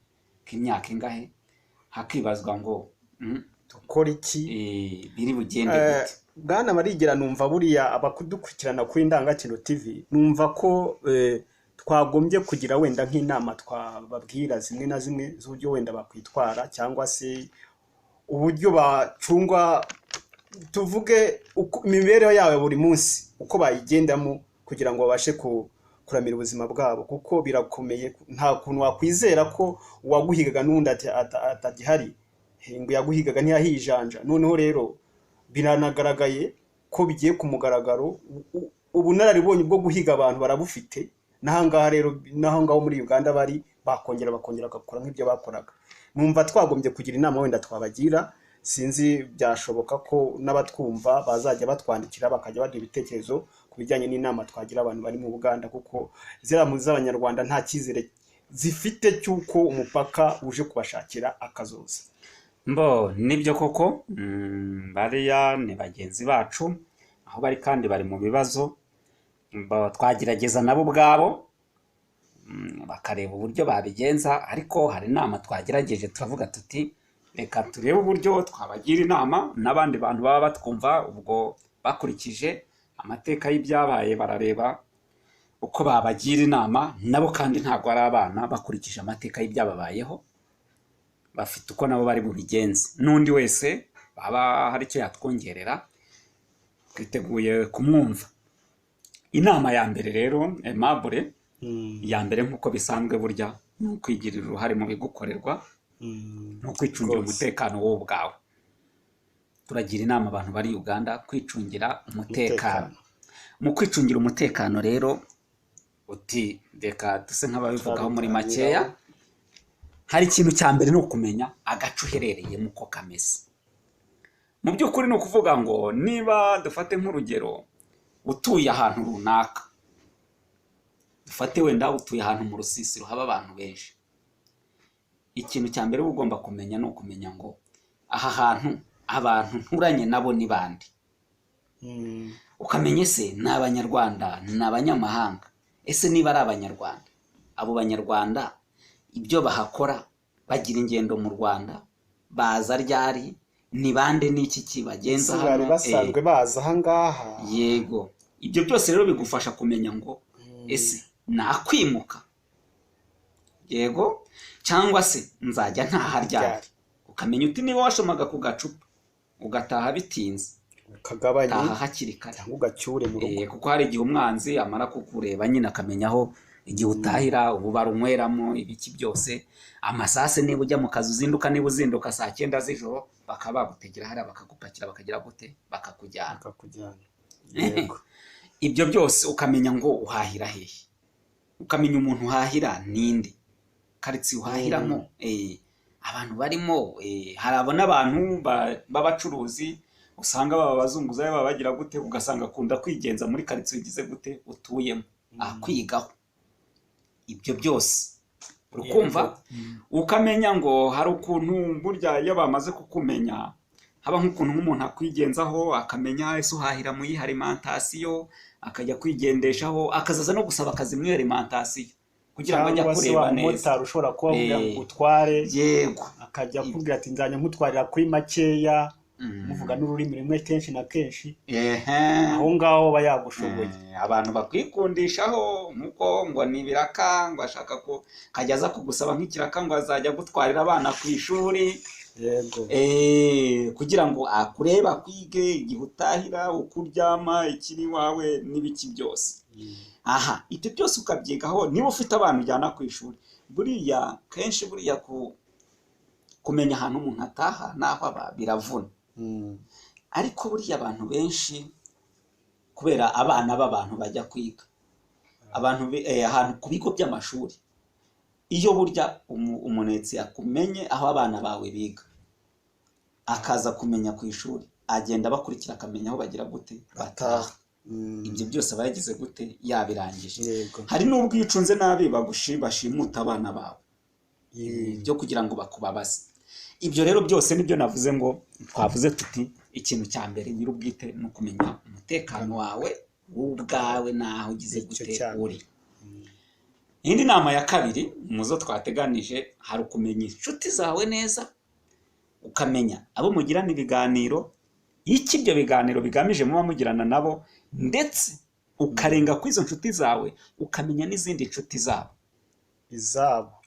k'imyaka ingahe, hakibazwa ngo tukora iki, biri bugende gute. Bwana Marigera, numva buriya abakudukurikirana kuri Indangagaciro TV, numva ko twagombye kugira wenda nk'inama twababwira zimwe na zimwe z'uburyo wenda bakwitwara, cyangwa se uburyo bacungwa, tuvuge imibereho yabo buri munsi uko bayigendamo kugira ngo babashe kuramira ubuzima bwabo, kuko birakomeye. Nta kuntu wakwizera ko uwaguhigaga n'undi atagihari, ngo yaguhigaga ntiyahijanja. Noneho rero biranagaragaye ko bigiye ku mugaragaro, ubunararibonye bwo guhiga abantu barabufite. Nahangaha rero, nahangaho muri Uganda bari bakongera bagakora nk'ibyo bakoraga. Numva twagombye kugira inama wenda twabagira, sinzi byashoboka ko n'abatwumva bazajya batwandikira bakajya baduha ibitekerezo ku bijyanye n'inama twagira abantu bari mu Buganda, kuko ziriya z'abanyarwanda nta cyizere zifite cy'uko umupaka uje kubashakira akazoza. Nibyo koko, bariya ni bagenzi bacu aho bari kandi bari mu bibazo. Twagerageza nabo ubwabo bakareba uburyo babigenza, ariko hari inama twagerageje turavuga tuti reka turebe uburyo twabagira inama n'abandi bantu baba batwumva, ubwo bakurikije amateka y'ibyabaye barareba uko babagira inama nabo, kandi ntabwo ari abana, bakurikije amateka y'ibyababayeho bafite uko nabo bari bubigenze. N'undi wese baba hari icyo yatwongerera twiteguye kumwumva. Inama ya mbere rero Aimable, ya mbere nk'uko bisanzwe burya ni ukwigirira uruhare mu bigukorerwa, no kwicungira umutekano wowe ubwawe. Turagira inama abantu bari Uganda kwicungira umutekano. Mu kwicungira umutekano rero uti reka duse nk'ababivugaho muri makeya, hari ikintu cya mbere ni ukumenya agace uherereyemo uko kameze. Mu by'ukuri ni ukuvuga ngo niba dufate nk'urugero utuye ahantu runaka, dufate wenda utuye ahantu mu rusisiro haba abantu benshi, ikintu cya mbere uba ugomba kumenya ni ukumenya ngo aha hantu abantu nturanye nabo ni bande. Ukamenya ese ni abanyarwanda, ni abanyamahanga. Ese niba ari abanyarwanda, abo banyarwanda ibyo bahakora, bagira ingendo mu Rwanda, baza ryari, ni bande, n'iki kibagenza hano, bari basanzwe baza ahangaha. Yego, ibyo byose rero bigufasha kumenya ngo ese nakwimuka, yego, cyangwa se nzajya ntaha ryari. Ukamenya uti niba washomaga ku gacupa ugataha bitinze, ukagabanya taha hakiri kare cyangwa ugacyure mu rugo, kuko hari igihe umwanzi amara kukureba nyine akamenyaho igihe utahira, ubu barunyweramo ibiki byose. Amasase niba ujya mu kazi uzinduka, niba uzinduka saa 9 z'ijoro, bakaba bagutegera hariya bakagupakira bakagira gute, bakakujyana. Yego. Ibyo byose ukamenya ngo uhahira hehe, ukamenya umuntu uhahira ninde, karitsiye uhahiramo, abantu barimo, harabona abantu b'abacuruzi usanga baba bazunguzayo, baba bagira gute, ugasanga akunda kwigenza muri karitsiye ugize gute utuyemo, akwigaho. Ibyo byose urukumva, ukamenya ngo hari ukuntu burya iyo bamaze kukumenya, haba nk'ukuntu nk'umuntu akwigenzaho, akamenya ese uhahira mu yihe alimentation, akajya kwigendeshaho, akazaza no gusaba akazi muri alimentation kugira ngo ajya kureba neza. Umumotari ushobora kuba avuga ngo utware, yego, akajya akubwira ati nzajya nkutwarira kuri makeya, muvuga n'ururimi rumwe kenshi na kenshi, aho ngaho aba yagushoboye. Abantu bakwikundishaho nk'uko ngo ni ibiraka, ngo ashaka ko kajyaza kugusaba nk'ikiraka ngo azajya gutwarira abana ku ishuri. Yego. Kugira ngo akureba kwige, igihe utahira, uko uryama, ikiri wawe n'ibiki byose. Aha, ibyo byose ukabyigaho. Niba ufite abana ujyana ku ishuri, buriya kenshi buriya kumenya ahantu umuntu ataha naho aba biravuna. Ariko buriya abantu benshi, kubera abana b'abantu bajya kwiga, abantu ahantu ku bigo by'amashuri, iyo burya umunetsi akumenye aho abana bawe biga, akaza kumenya ku ishuri, agenda bakurikira akamenya aho bagira gute bataha. Ibyo byose aba yagize gute, yabirangije. Hari n'ubwo iyo ucunze nabi bashimuta abana bawe, byo kugira ngo bakubabaze. Ibyo rero byose nibyo navuze ngo twavuze tuti ikintu cya mbere nyir'ubwite ni ukumenya umutekano wawe ubwawe naho ugize gute uri. Indi nama ya kabiri muzo twateganije, hari ukumenya inshuti zawe neza, ukamenya abo mugirana ibiganiro, iki ibyo biganiro bigamije muba mugirana nabo, ndetse ukarenga ku izo nshuti zawe ukamenya n'izindi nshuti zabo,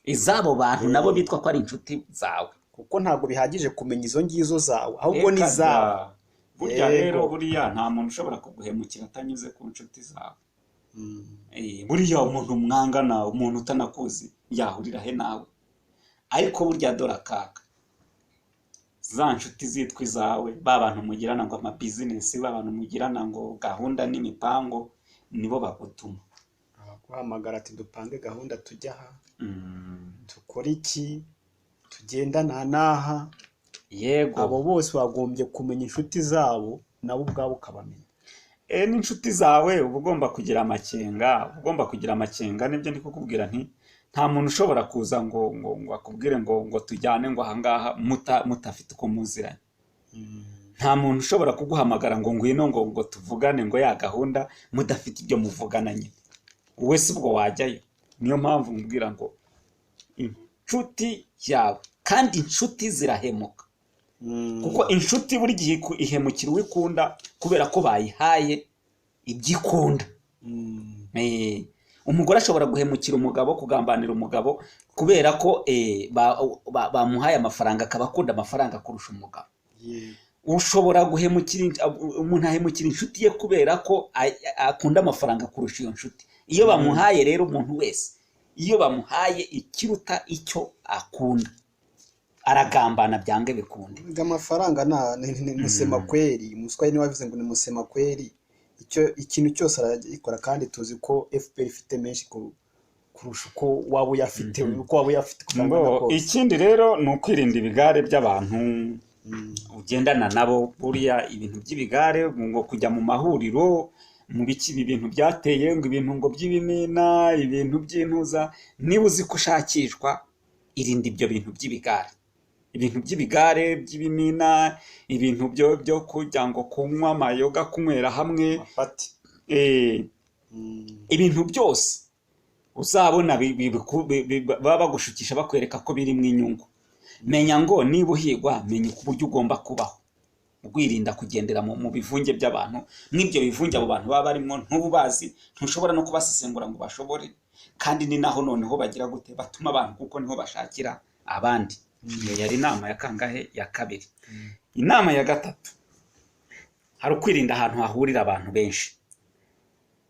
izabo bantu nabo bitwa ko ari inshuti zawe, kuko ntabwo bihagije kumenya izo ngizo zawe ahubwo ni zawe. Burya rero buriya nta muntu ushobora kuguhemukira atanyuze ku nshuti zawe. Buriya umuntu mwangana, umuntu utanakuzi yahurira he nawe? Ariko burya dore akaga, za nshuti zitwa izawe, ba bantu mugirana ngo amabizinesi, ba bantu mugirana ngo gahunda n'imipango, nibo bagutuma guhamagara ati dupange gahunda tujya aha, dukora iki, tugendana n'aha. Yego, abo bose bagombye kumenya inshuti zabo nabo ubwabo ukabamenya. N'inshuti zawe uba ugomba kugira amakenga, nibyo ndi kukubwira nti nta muntu ushobora kuza ngo akubwire ngo tujyane ngo ahangaha mutafite uko muziranye. Nta muntu ushobora kuguhamagara ngo ngwino ngo tuvugane ngo ya gahunda mudafite ibyo muvugana nyine. Wowe si ubwo wajyayo. Niyo mpamvu mbwira ngo inshuti yawe, kandi inshuti zirahemuka. Kuko inshuti buri gihe ihemukira uwikunda kubera ko bayihaye ibyikunda. Umugore ashobora guhemukira umugabo, kugambanira umugabo kubera ko bamuhaye amafaranga, akaba akunda amafaranga kurusha umugabo. Ushobora guhemukira umuntu, ahemukira inshuti ye kubera ko akunda amafaranga kurusha iyo nshuti. Iyo bamuhaye rero, umuntu wese iyo bamuhaye ikiruta icyo akunda, aragambana byange bikunde. Amafaranga ni musema kweri. Umuswahili niwe wavuze ngo ni musema kweri. Ikintu cyose aragikora, kandi tuzi ko FPR ifite menshi kurusha uko waba uyafite, uko waba uyafite kuvangana kose. Ikindi rero ni ukwirinda ibigare by'abantu ugendana nabo. Buriya ibintu by'ibigare, ngo kujya mu mahuriro, mu biki ibintu byateye, ngo ibintu ngo by'ibimina, ibintu by'intuza, niba uzi ko ushakishwa, irinda ibyo bintu by'ibigare. Ibintu by'ibigare, by'ibimina, ibintu byo kujya ngo kunywa amayoga, kunywera hamwe, ibintu byose uzabona baba bagushukisha bakwereka ko birimo inyungu. Menya ngo niba uhigwa, menya uburyo ugomba kubaho, wirinda kugendera mu bivunge by'abantu. N'ibyo bivunge abo bantu baba barimo ntububazi, ntushobora no kubasesengura ngo bashobore. Kandi ni naho noneho bagira gute, batuma abantu, kuko niho bashakira abandi. Iyo yari inama ya kangahe? Ya kabiri. Inama ya gatatu, hari ukwirinda ahantu hahurira abantu benshi.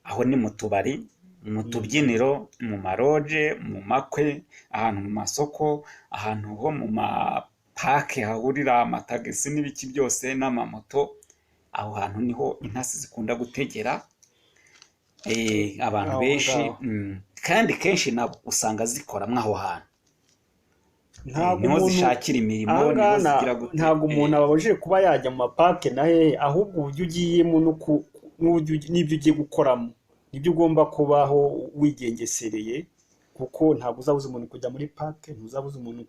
Aho ni mu tubari, mu tubyiniro, mu maroje, mu makwe, ahantu mu masoko, ahantu ho mu mapake hahurira amatagisi n'ibiki byose n'amamoto. Aho hantu niho intasi zikunda gutegera abantu benshi, kandi kenshi nabo usanga zikora mwaho hantu. Niho zishakira imirimo, niho zigira gute. Ntabwo umuntu ababujije kuba yajya mu mapake na hehe, ahubwo uburyo ugiyemo n'ibyo ugiye gukoramo nibyo ugomba kubaho wigengesereye, kuko ntabwo uzabuza umuntu kujya muri pake, ntuzabuza umuntu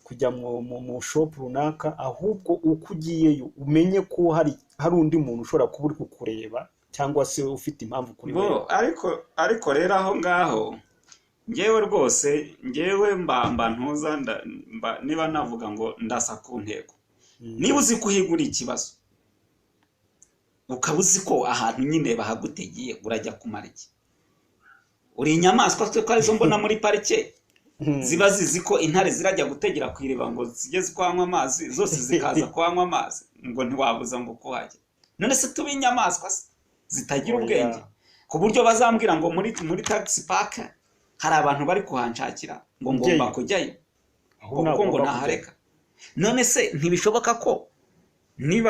kujya mu shop runaka, ahubwo uko ugiyeyo umenye ko hari undi muntu ushobora kuba uri kukureba, cyangwa se ufite impamvu kuri wewe. Ariko rero aho ngaho ngewe rwose, ngewe mba ntuza, niba navuga ngo ndasa ku ntego. Niba uzi ko uhigura ikibazo, ukaba uzi ko ahantu nyine bahagutegeye, urajya kumara iki? Uri inyamaswa twe ko arizo mbona muri parike, ziba zizi ko intare zirajya gutegera ku iriba ngo zigeze kwanywa amazi, zose zikaza kwanywa amazi, ngo ntiwabuza ngo kuhajya. None se tuba inyamaswa zitagira ubwenge ku buryo bazambwira ngo muri taxi park hari abantu bari kuhanshakira ngo ngomba kujyayo, kuko ngo nahareka? None se ntibishoboka ko niba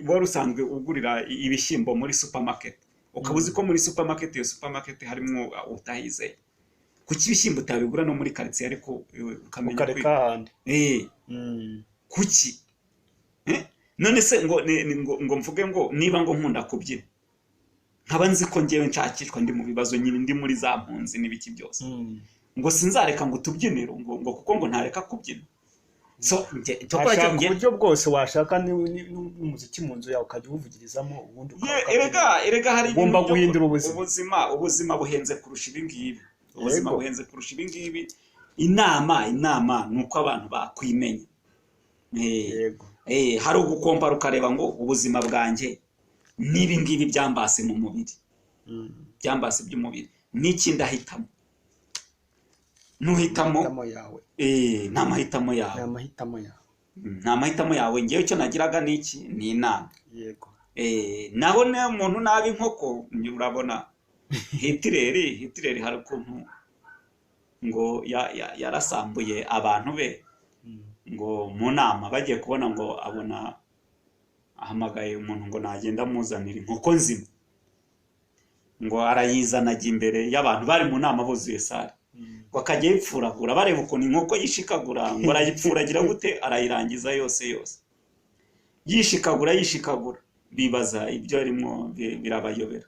wari usanzwe ugurira ibishyimbo muri supermarket, ukaba uzi ko muri supermarket, iyo supermarket harimo utahizeye, kuki ibishyimbo utabigura no muri quartier ariko ukamenya ko kuki? None se ngo mvuge ngo niba ngo nkunda kubyina, nkaba nzi ko ngewe nshakishwa, ndi mu bibazo nyine, ndi muri za mpunzi n'ibiki byose, ngo sinzareka ngo tubyinire ngo kuko ngo ntareka kubyina. So ashaka uburyo bwose washaka n'umuziki mu nzu yawe ukajya uwuvugirizamo, ubundi erega hari ugomba guhindura ubuzima buhenze kurusha ibi ngibi. Ubuzima buhenze kurusha ibi ngibi. Inama ni uko abantu bakwimenya. Hari ugukompara ukareba ngo ubuzima bwanjye n'ibi ngibi byambase mu mubiri, byambase by'umubiri, n'iki ndahitamo. nuhitamo amahitamo yawe ni amahitamo ni yawe amahitamo yawe ni amahitamo yawe. ngewe icyo nagiraga ni iki, ni inama. yego naho ne umuntu nabi inkoko urabona Hitler hari ukuntu ngo yarasambuye abantu be ngo mu nama bagiye kubona ngo abona ahamagaye umuntu ngo nagenda amuzanira inkoko nzima ngo arayizana ajya imbere y'abantu bari mu nama buzuye sare ngo akajya yipfuragura bareba ukuntu inkoko yishikagura ngo arayipfuragira gute arayirangiza yose yishikagura bibaza ibyo arimo birabayobera.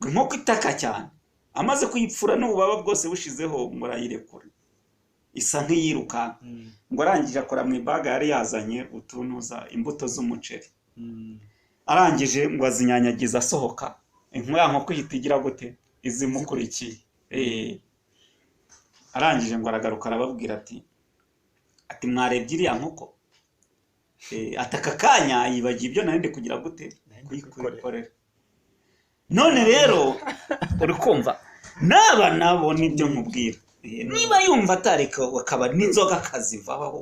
Inkoko itaka cyane amaze kuyipfura n'ububaba bwose bushizeho ngo arayirekura isa nk'iyiruka ngo arangije akora mu ibaga yari yazanye utunuza imbuto z'umuceri arangije ngo azinyanyagiza asohoka inkoko ihita igira gute izimukurikiye. Arangije ngo aragaruka arababwira ati mwarebye iriya nkoko ataka kanya yibagiye ibyo narindi kugira gute kuyikorera. None rero uri kumva nabo nibyo nkubwira, niba yumva atareka akaba n'inzoga akazivaho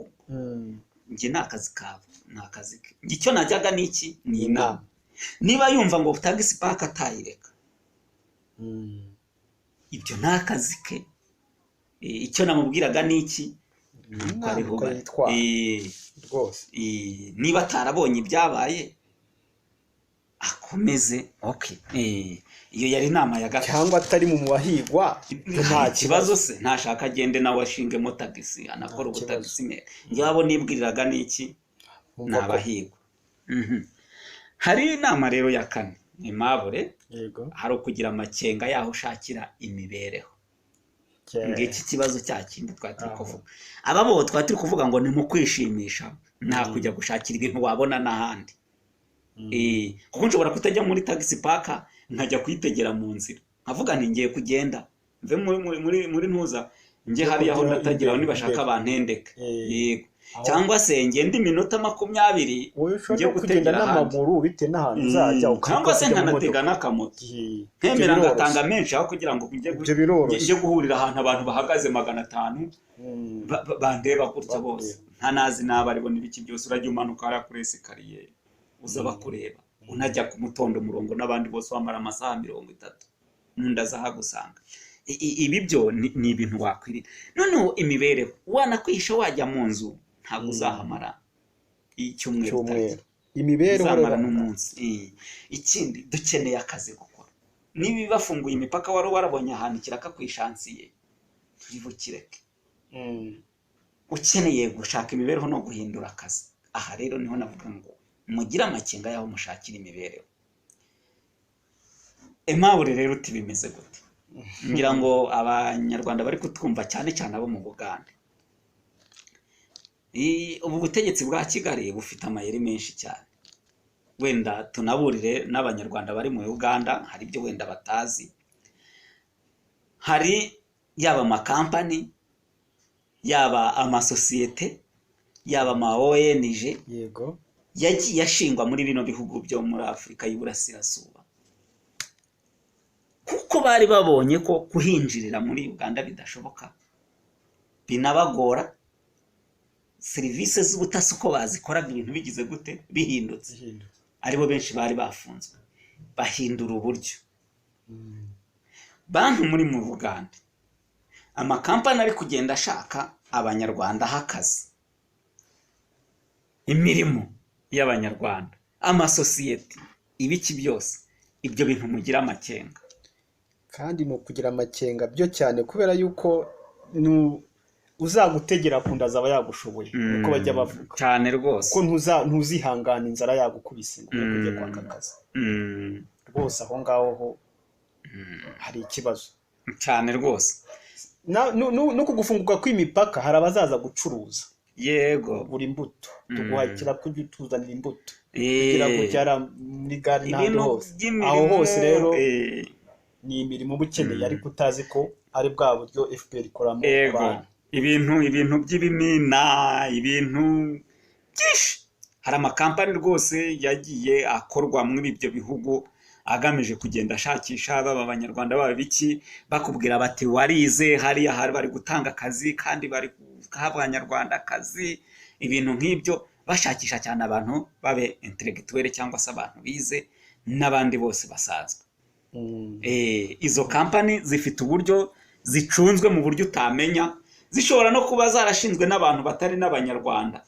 njye nta kazi kawe nta kazi ke. Icyo najyaga n'iki ni inama. Niba yumva ngo tagisi paka atayireka ibyo nta kazi ke. Icyo namubwiraga n'iki rwose niba atarabonye ibyabaye akomeze iyo yari inama ya gatatu. cyangwa atari mu bahigwa nta kibazo se ntashaka agende nawe ashingemo tagisi anakora ubutagisi me. Njyewe nibwiriraga n'iki ni abahigwa. Hari inama rero ya kane ni mabure hari ukugira amakenga yaho ushakira imibereho. Ngiki kibazo cya kindi twatiri kuvuga ababo twatiri kuvuga ngo ni mu kwishimisha nta kujya gushakira ibintu wabona n'ahandi. Kuko nshobora kutajya muri taxi paka nkajya kuyitegera mu nzira nkavuga nti ngiye kugenda mve muri ntuza nge hari aho ndatagiraho nibashaka bantendeke. Yego cyangwa se ngende iminota 20 ngiye gutegera n'amaguru bite n'ahantu uzajya cyangwa se nkanatega n'akamoto nkemera ngatanga menshi aho kugira ngo njye guhurira ahantu abantu bahagaze 500 bandeba gutya bose ntanazi n'abari n'ibiki byose urajya umanuka hariya kuri esikariye uza bakureba unajya ku mutondo murongo n'abandi bose wamara amasaha 30 nunda zahagusanga. Ibi byo ni ibintu wakwirira. Noneho imibereho wanakwisha wajya mu nzu ntabwo uzahamara icyumweru imibereho uzamara n'umunsi. Ikindi dukeneye akazi gukora. Niba bafunguye imipaka wari warabonye ahantu kiraka kwishansiye yibukireke. Ukeneye gushaka imibereho no guhindura akazi. Aha rero niho navuga ngo mugira amakenga yaho mushakira imibereho. Emabure rero uti bimeze gute? Ngira ngo abanyarwanda bari kutwumva cyane abo mu Bugande. Ubu butegetsi bwa Kigali bufite amayeri menshi cyane. Wenda tunaburire n'abanyarwanda bari mu Uganda hari ibyo wenda batazi. Hari yaba amakampani yaba amasosiyete yaba ama ONG yego yagiye ashingwa muri bino bihugu byo muri Afurika y'Iburasirazuba kuko bari babonye ko kuhinjirira muri Uganda bidashoboka binabagora. Serivisi z'ubutasi uko bazikoraga ibintu bigize gute bihindutse aribo benshi bari bafunzwe bahindura uburyo. Bantu muri mu Bugande amakampani ari kugenda ashaka abanyarwanda hakazi imirimo y'abanyarwanda amasosiyete ibiki byose ibyo bintu mugira amakenga. Kandi no kugira amakenga byo cyane kubera yuko uzagutegera kunda zaba yagushoboye uko bajya bavuga cyane rwose ko ntuzihangana inzara yagukubise ngo kujya kwaka akazi rwose aho ngaho hari ikibazo cyane rwose. No kugufunguka kw'imipaka hari abazaza gucuruza yego buri mbuto tuguhakira kujya utuzanira imbuto kugira ngo cyara muri gari n'ahandi hose aho hose rero ni imirimo bukeneye ariko utazi ko ari bwa buryo FPR ikoramo abantu. Ibintu by'ibimina ibintu byinshi hari amakampani rwose yagiye akorwa muri ibyo bihugu agamije kugenda ashakisha baba abanyarwanda baba biki, bakubwira bati warize hariya hari bari gutanga akazi kandi bari guha abanyarwanda akazi, ibintu nk'ibyo, bashakisha cyane abantu babe intellectuel cyangwa se abantu bize n'abandi bose basanzwe. Izo kampani zifite uburyo zicunzwe mu buryo utamenya, zishobora no kuba zarashinzwe n'abantu batari n'abanyarwanda,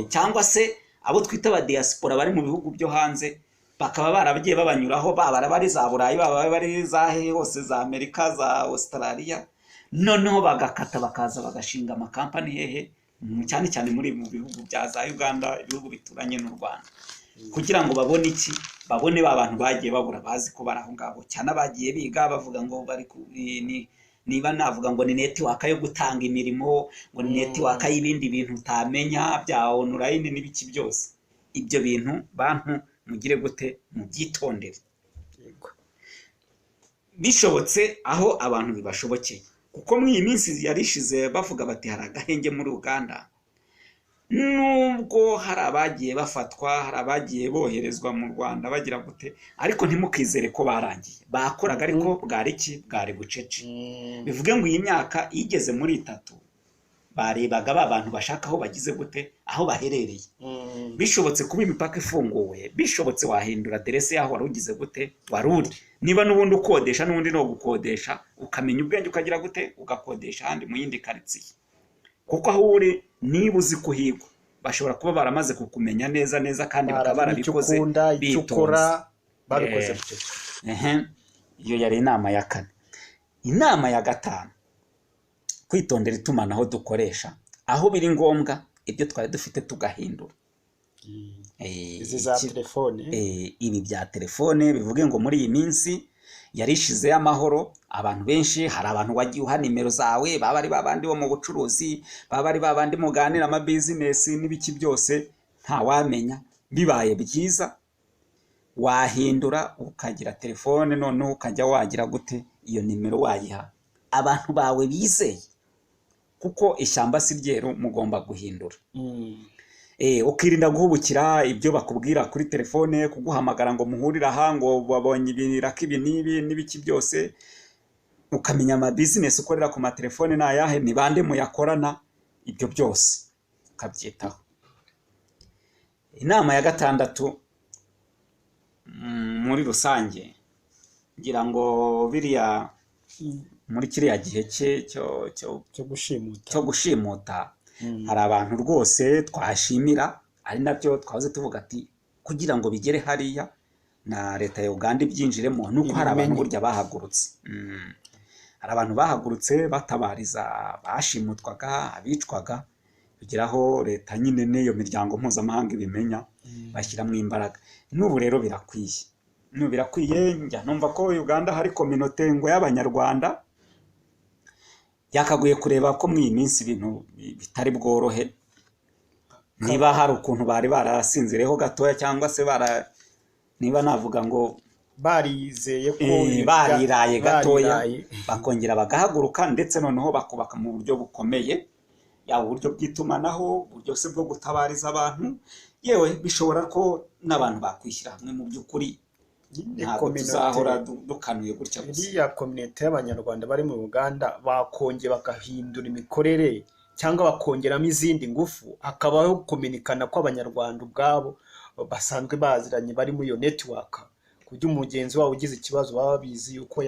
cyangwa se abo twita aba diaspora bari mu bihugu byo hanze, bakaba baragiye babanyuraho, baba bari za Burayi, baba bari za hose za Amerika, za Australia, noneho bagakata bakaza bagashinga amakampani hehe, cyane cyane muri mu bihugu bya za Uganda, ibihugu bituranye n'u Rwanda, kugira ngo babone iki, babone ba bantu bagiye babura bazi ko bari aho ngaho, cyane abagiye biga bavuga ngo bari niba navuga ngo ni network yo gutanga imirimo, ngo ni network y'ibindi bintu utamenya bya online n'ibiki byose. Ibyo bintu bantu mugire gute, mubyitondere. Bishobotse aho abantu bibashobokeye, kuko muri iyi minsi yarishize bavuga bati hari agahenge muri Uganda, nubwo hari abagiye bafatwa, hari abagiye boherezwa mu Rwanda bagira gute, ariko ntimukizere ko barangiye, bakoraga ariko bwari bucece. Bivuge ngo iyi myaka igeze muri 3 barebaga ba bantu bashaka aho bagize gute, aho baherereye. Bishobotse kuba imipaka ifunguwe, bishobotse wahindura aderese yaho wari ugize gute, waruri. Niba n'ubundi ukodesha n'ubundi no gukodesha, ukamenya ubwenge ukagira gute, ugakodesha handi mu yindi quartier. Kuko aho uri niba uzi kuhigwa, bashobora kuba baramaze kukumenya neza kandi bakaba barabikoze bitonze, babikoze bityo. Iyo yari inama ya 4. Inama ya 5, kwitondera itumanaho dukoresha, aho biri ngombwa ibyo twari dufite tugahindura. Izi za telefone, ibi bya telefone, bivuge ngo muri iyi minsi yarishize y'amahoro, abantu benshi, hari abantu wagiye uha nimero zawe, baba ari babandi bo mu bucuruzi, baba ari babandi muganira ama business n'ibiki byose, ntawamenya. Bibaye byiza wahindura ukagira telefone, noneho ukajya wagira gute, iyo nimero wayiha abantu bawe bizeye, kuko ishyamba si ryeru, mugomba guhindura. Ukirinda guhubukira ibyo bakubwira kuri telefone, kuguhamagara ngo muhurira aha, ngo babonye ibiraka ibi n'ibi n'ibiki byose, ukamenya ama business ukorera ku matelefone nayahe, ni bande muyakorana, ibyo byose ukabyitaho. Inama ya 6 muri rusange, ngira ngo biriya muri kiriya gihe cyo gushimuta, hari abantu rwose twashimira, ari nabyo twahoze tuvuga ati kugira ngo bigere hariya na leta ya Uganda ibyinjiremo, nuko hari abantu burya bahagurutse. Hari abantu bahagurutse batabariza bashimutwaga, abicwaga, kugeraho leta nyine n'iyo miryango mpuzamahanga ibimenya, bashyiramo imbaraga. N'ubu rero birakwiye, njya numva ko Uganda hari community ngo y'abanyarwanda, yakaguye kureba ko muri iyi minsi ibintu bitari bworohe, niba hari ukuntu bari barasinzireho gatoya, cyangwa se niba navuga ngo barizeye ko bariraye gatoya, bakongera bagahaguruka, ndetse noneho bakubaka mu buryo bukomeye, yaba uburyo bw'itumanaho, uburyo se bwo gutabariza abantu, yewe bishobora ko n'abantu bakwishyira hamwe. Mu by'ukuri ntabwo tuzahora dukanuye gutya gusa. Iriya community y'abanyarwanda bari mu Uganda bakongera bagahindura imikorere, cyangwa bakongeramo izindi ngufu, hakabaho kumenyekana ko abanyarwanda ubwabo basanzwe baziranye, bari muri iyo network, kuburyo umugenzi wabo ugize ikibazo baba bizi uko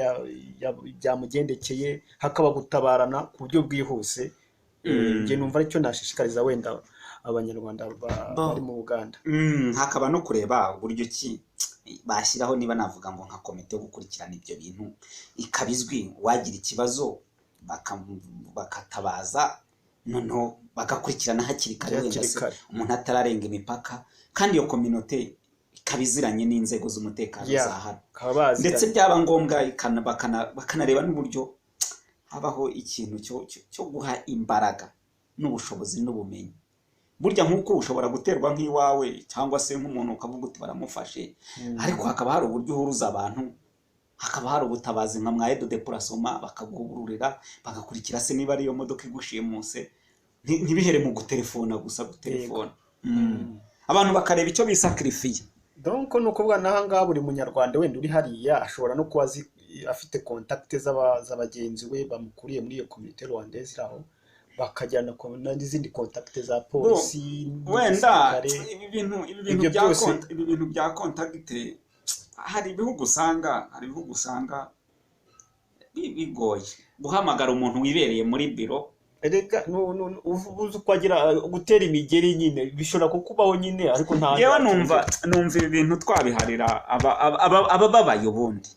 byamugendekeye, hakaba gutabarana ku buryo bwihuse. Nge numva aricyo nashishikariza wenda abanyarwanda bari mu Uganda. Hakaba no kureba uburyo ki bashyiraho, niba navuga ngo nka komite yo gukurikirana ibyo bintu, ikabizwi, wagira ikibazo bakatabaza, noneho bagakurikirana hakiri kare, umuntu atararenga imipaka, kandi iyo community ikabiziranye n'inzego z'umutekano zahari, ndetse byaba ngombwa bakanareba n'uburyo habaho ikintu cyo guha imbaraga n'ubushobozi n'ubumenyi. Burya nk'uko ushobora guterwa nk'iwawe, cyangwa se nk'umuntu ukavuga uti baramufashe, ariko hakaba hari uburyo uhuruza abantu, hakaba hari ubutabazi nka mwaye de déplacement, bakaguhururira bagakurikira se niba ari iyo modoka igushimuse, ntibihere mu gutelefona gusa, gutelefona. Abantu bakareba icyo bisakrifiye, donc nuko bwa nahangaha buri munyarwanda wenda uri hariya ashobora no kuba afite contact z'abagenzi we bamukuriye muri iyo community rwandaise aho bakajyana n'izindi contact za polisi wenda ibi bintu bya contact hari ibihugu usanga bigoye guhamagara umuntu wibereye muri biro. Erega uzi kwagira gutera imigeri nyine bishobora kukubaho nyine, ariko nta yewe numva ibi bintu twabiharira abababaye ubundi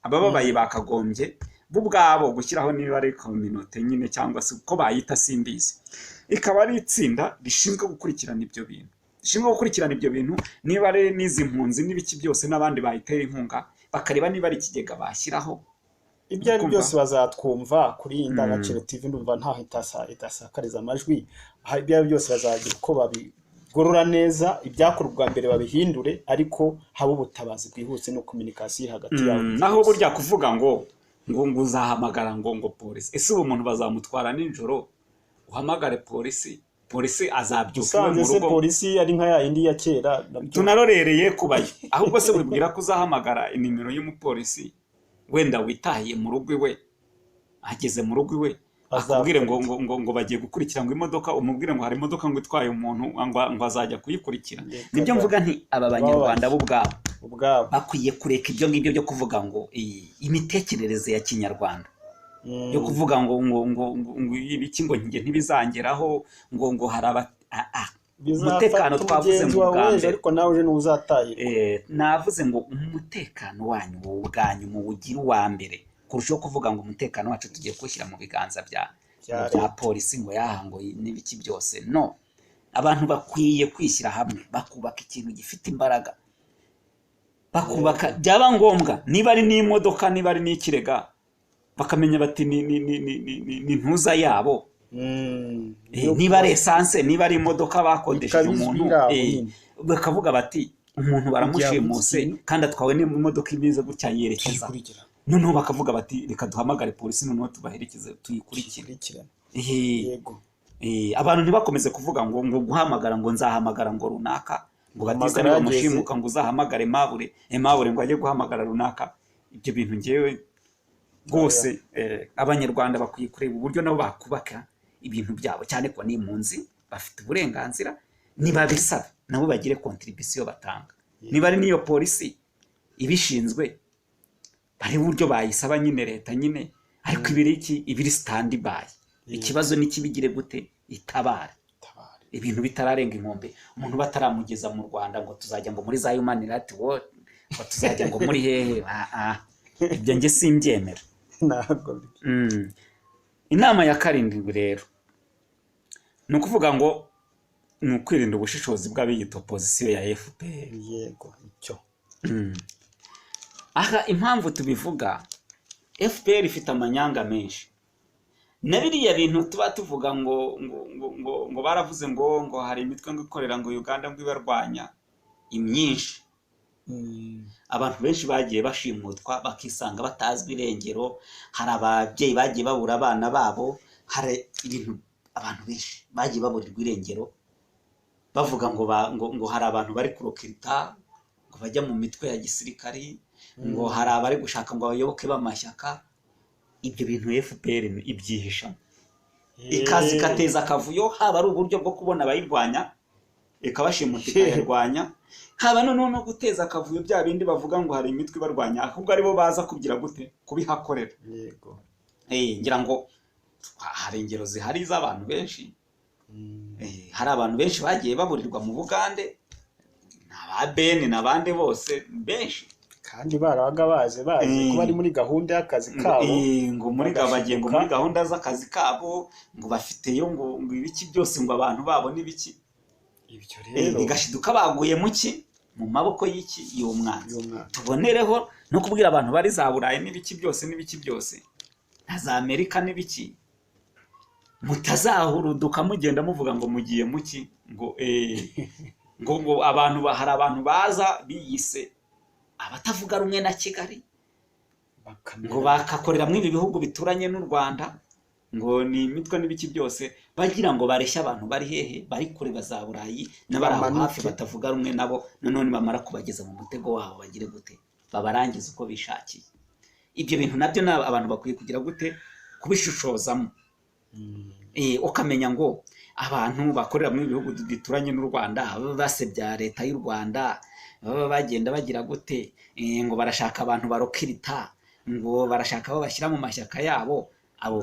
abababaye bakagombye bo ubwabo gushyiraho niba ari community nyine cyangwa se uko bayita simbizi, ikaba ari itsinda rishinzwe gukurikirana ibyo bintu niba ari n'izi mpunzi n'ibiki byose n'abandi bayitera inkunga bakareba niba ari ikigega bashyiraho. Ibyo ari byose bazatwumva kuri Indangagaciro TV, ndumva ntaho itasakariza amajwi. Ibyo ari byose bazagira uko babigorora neza, ibyakorwa mbere babihindure, ariko haba ubutabazi bwihuse no communication hagati yabo. Naho burya kuvuga ngo uzahamagara ngo polisi, ese ubu umuntu bazamutwara nijoro uhamagare polisi azabyuka mu rugo. Polisi ari nka yindi ya kera tunarorereye kubayo, ahubwo se wibwira ko uzahamagara inimero y'umupolisi wenda witahiye mu rugo iwe, ageze mu rugo iwe akubwire ngo bagiye gukurikira ngo imodoka, umubwire ngo hari imodoka ngo itwaye umuntu ngo azajya kuyikurikira. Nibyo mvuga nti aba banyarwanda bo ubwabo bakwiye kureka ibyo ngibyo byo kuvuga ngo imitekerereze ya kinyarwanda yo kuvuga ngo ibiki ngo njye ntibizangeraho ngo hari umutekano twavuze mu Bugande, ariko nawe uje n'uzatahira. Navuze ngo umutekano wanyu wowe ubwanyu muwugira uwa mbere kurushaho kuvuga ngo umutekano wacu tugiye kuwushyira mu biganza bya polisi ngo ngo n'ibiki byose. No, abantu bakwiye kwishyira hamwe bakubaka ikintu gifite imbaraga, bakubaka byaba ngombwa niba ari n'imodoka niba ari n'ikirega bakamenya bati ni ntuza yabo. Niba ari esanse niba ari imodoka bakodesheje umuntu bakavuga bati umuntu baramushimuse kandi atwawe n'imodoka imeze gutya yerekeza, noneho bakavuga bati reka duhamagare polisi noneho tubaherekeze tuyikurikire. Abantu ntibakomeze kuvuga ngo guhamagara ngo nzahamagara ngo runaka ngo batiza niba mushimuka ngo uzahamagare Mabure ngo ajye guhamagara runaka. Ibyo bintu ngewe rwose abanyarwanda bakwiye kureba uburyo nabo bakubaka ibintu byabo, cyane ko n'impunzi bafite uburenganzira niba bisaba nabo bagire contribution batanga. Niba ari niyo polisi ibishinzwe bari uburyo bayisaba nyine leta nyine, ariko ibiri stand by. Ikibazo nikibigire gute itabare ibintu bitararenga inkombe, umuntu bataramugeza mu Rwanda ngo tuzajya ngo muri za human rights watch ngo tuzajya ngo muri hehe. Ibyo nge simbyemera. Inama ya karindwi rero ni ukuvuga ngo ni ukwirinda ubushishozi bw'abiyita opozisiyo ya FPR. Yego icyo aha impamvu tubivuga, FPR ifite amanyanga menshi na biriya bintu tuba tuvuga ngo baravuze ngo hari imitwe ngo ikorera ngo Uganda ngo ibarwanya imyinshi. Abantu benshi bagiye bashimutwa bakisanga batazwi irengero, hari ababyeyi bagiye babura abana babo, hari ibintu abantu benshi bagiye baburirwa irengero bavuga ngo hari abantu bari kurokirita ngo bajya mu mitwe ya gisirikari, ngo hari abari gushaka ngo abayoboke b'amashyaka. Ibyo bintu FPR ibyihishamo ikazi kateza akavuyo, haba ari uburyo bwo kubona abayirwanya ikabashimuta ikayirwanya, haba no guteza akavuyo bya bindi bavuga ngo hari imitwe ibarwanya ahubwo aribo baza kugira gute kubihakorera. Yego ngira ngo hari ingero zihari z'abantu benshi. Hari abantu benshi bagiye baburirwa mu Bugande, n'ababene n'abandi bose benshi, kandi barabaga baje ko bari muri gahunda y'akazi kabo, ngo muri gahunda z'akazi kabo, ngo bafiteyo ngo ibiki byose ngo abantu babo n'ibiki. Ibyo rero bigashiduka baguye mu maboko y'umwanzi. Tubonereho no kubwira abantu bari za Burayi n'ibiki byose na za Amerika n'ibiki, mutazahuruduka mugenda muvuga ngo mugiye ngo abantu hari abantu baza biyise abatavuga rumwe na Kigali ngo bakakorera muri ibi bihugu bituranye n'u Rwanda, ngo ni imitwe n'ibiki byose bagira ngo bareshye abantu bari hehe bari kure baza Burayi n'abari aho hafi batavuga rumwe nabo, none bamara kubageza mu mutego wabo bagire gute babarangiza uko bishakiye. Ibyo bintu nabyo abantu bakwiye kugira gute kubishushozamo. Ukamenya ngo abantu bakorera mu bihugu bituranye n'u Rwanda basebya leta y'u Rwanda baba bagenda bagira gute ngo barashaka abantu barokirita, ngo barashaka abo bashyira mu mashyaka yabo. Abo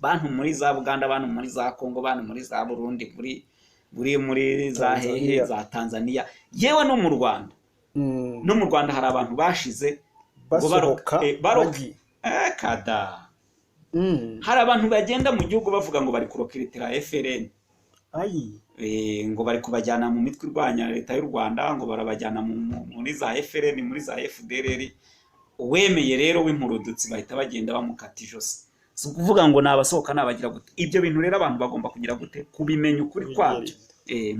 bantu muri za Buganda, abantu muri za Kongo, abantu muri za Burundi, muri za hehe za Tanzania, yewe no mu Rwanda. No mu Rwanda hari abantu bashize basohoka kada. Hari abantu bagenda mu gihugu bavuga ngo bari kurokiritira FRN, ngo bari kubajyana mu mitwe irwanya leta y'u Rwanda, ngo barabajyana muri za FRN, muri za FDLR. Uwemeye rero w'impurudutsi bahita bagenda bamukata ijosi. Si ukuvuga ngo nabasohoka nabagira gute. Ibyo bintu rero abantu bagomba kugira gute kubimenya ukuri kwabyo,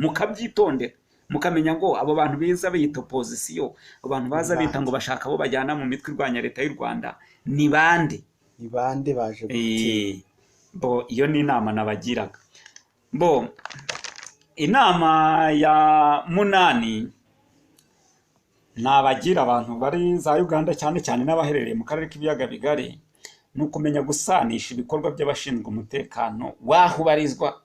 mukabyitondera, mukamenya ngo abo bantu beza biyita opposition, abo bantu baza bita ngo bashaka abo bajyana mu mitwe irwanya leta y'u Rwanda ni bande baje gute. Bo iyo ni inama nabagiraga. Bo inama ya 8 nabagira abantu bari za Uganda cyane cyane n'abaherereye mu karere k'ibiyaga bigari, ni ukumenya gusanisha ibikorwa by'abashinzwe umutekano waho ubarizwa,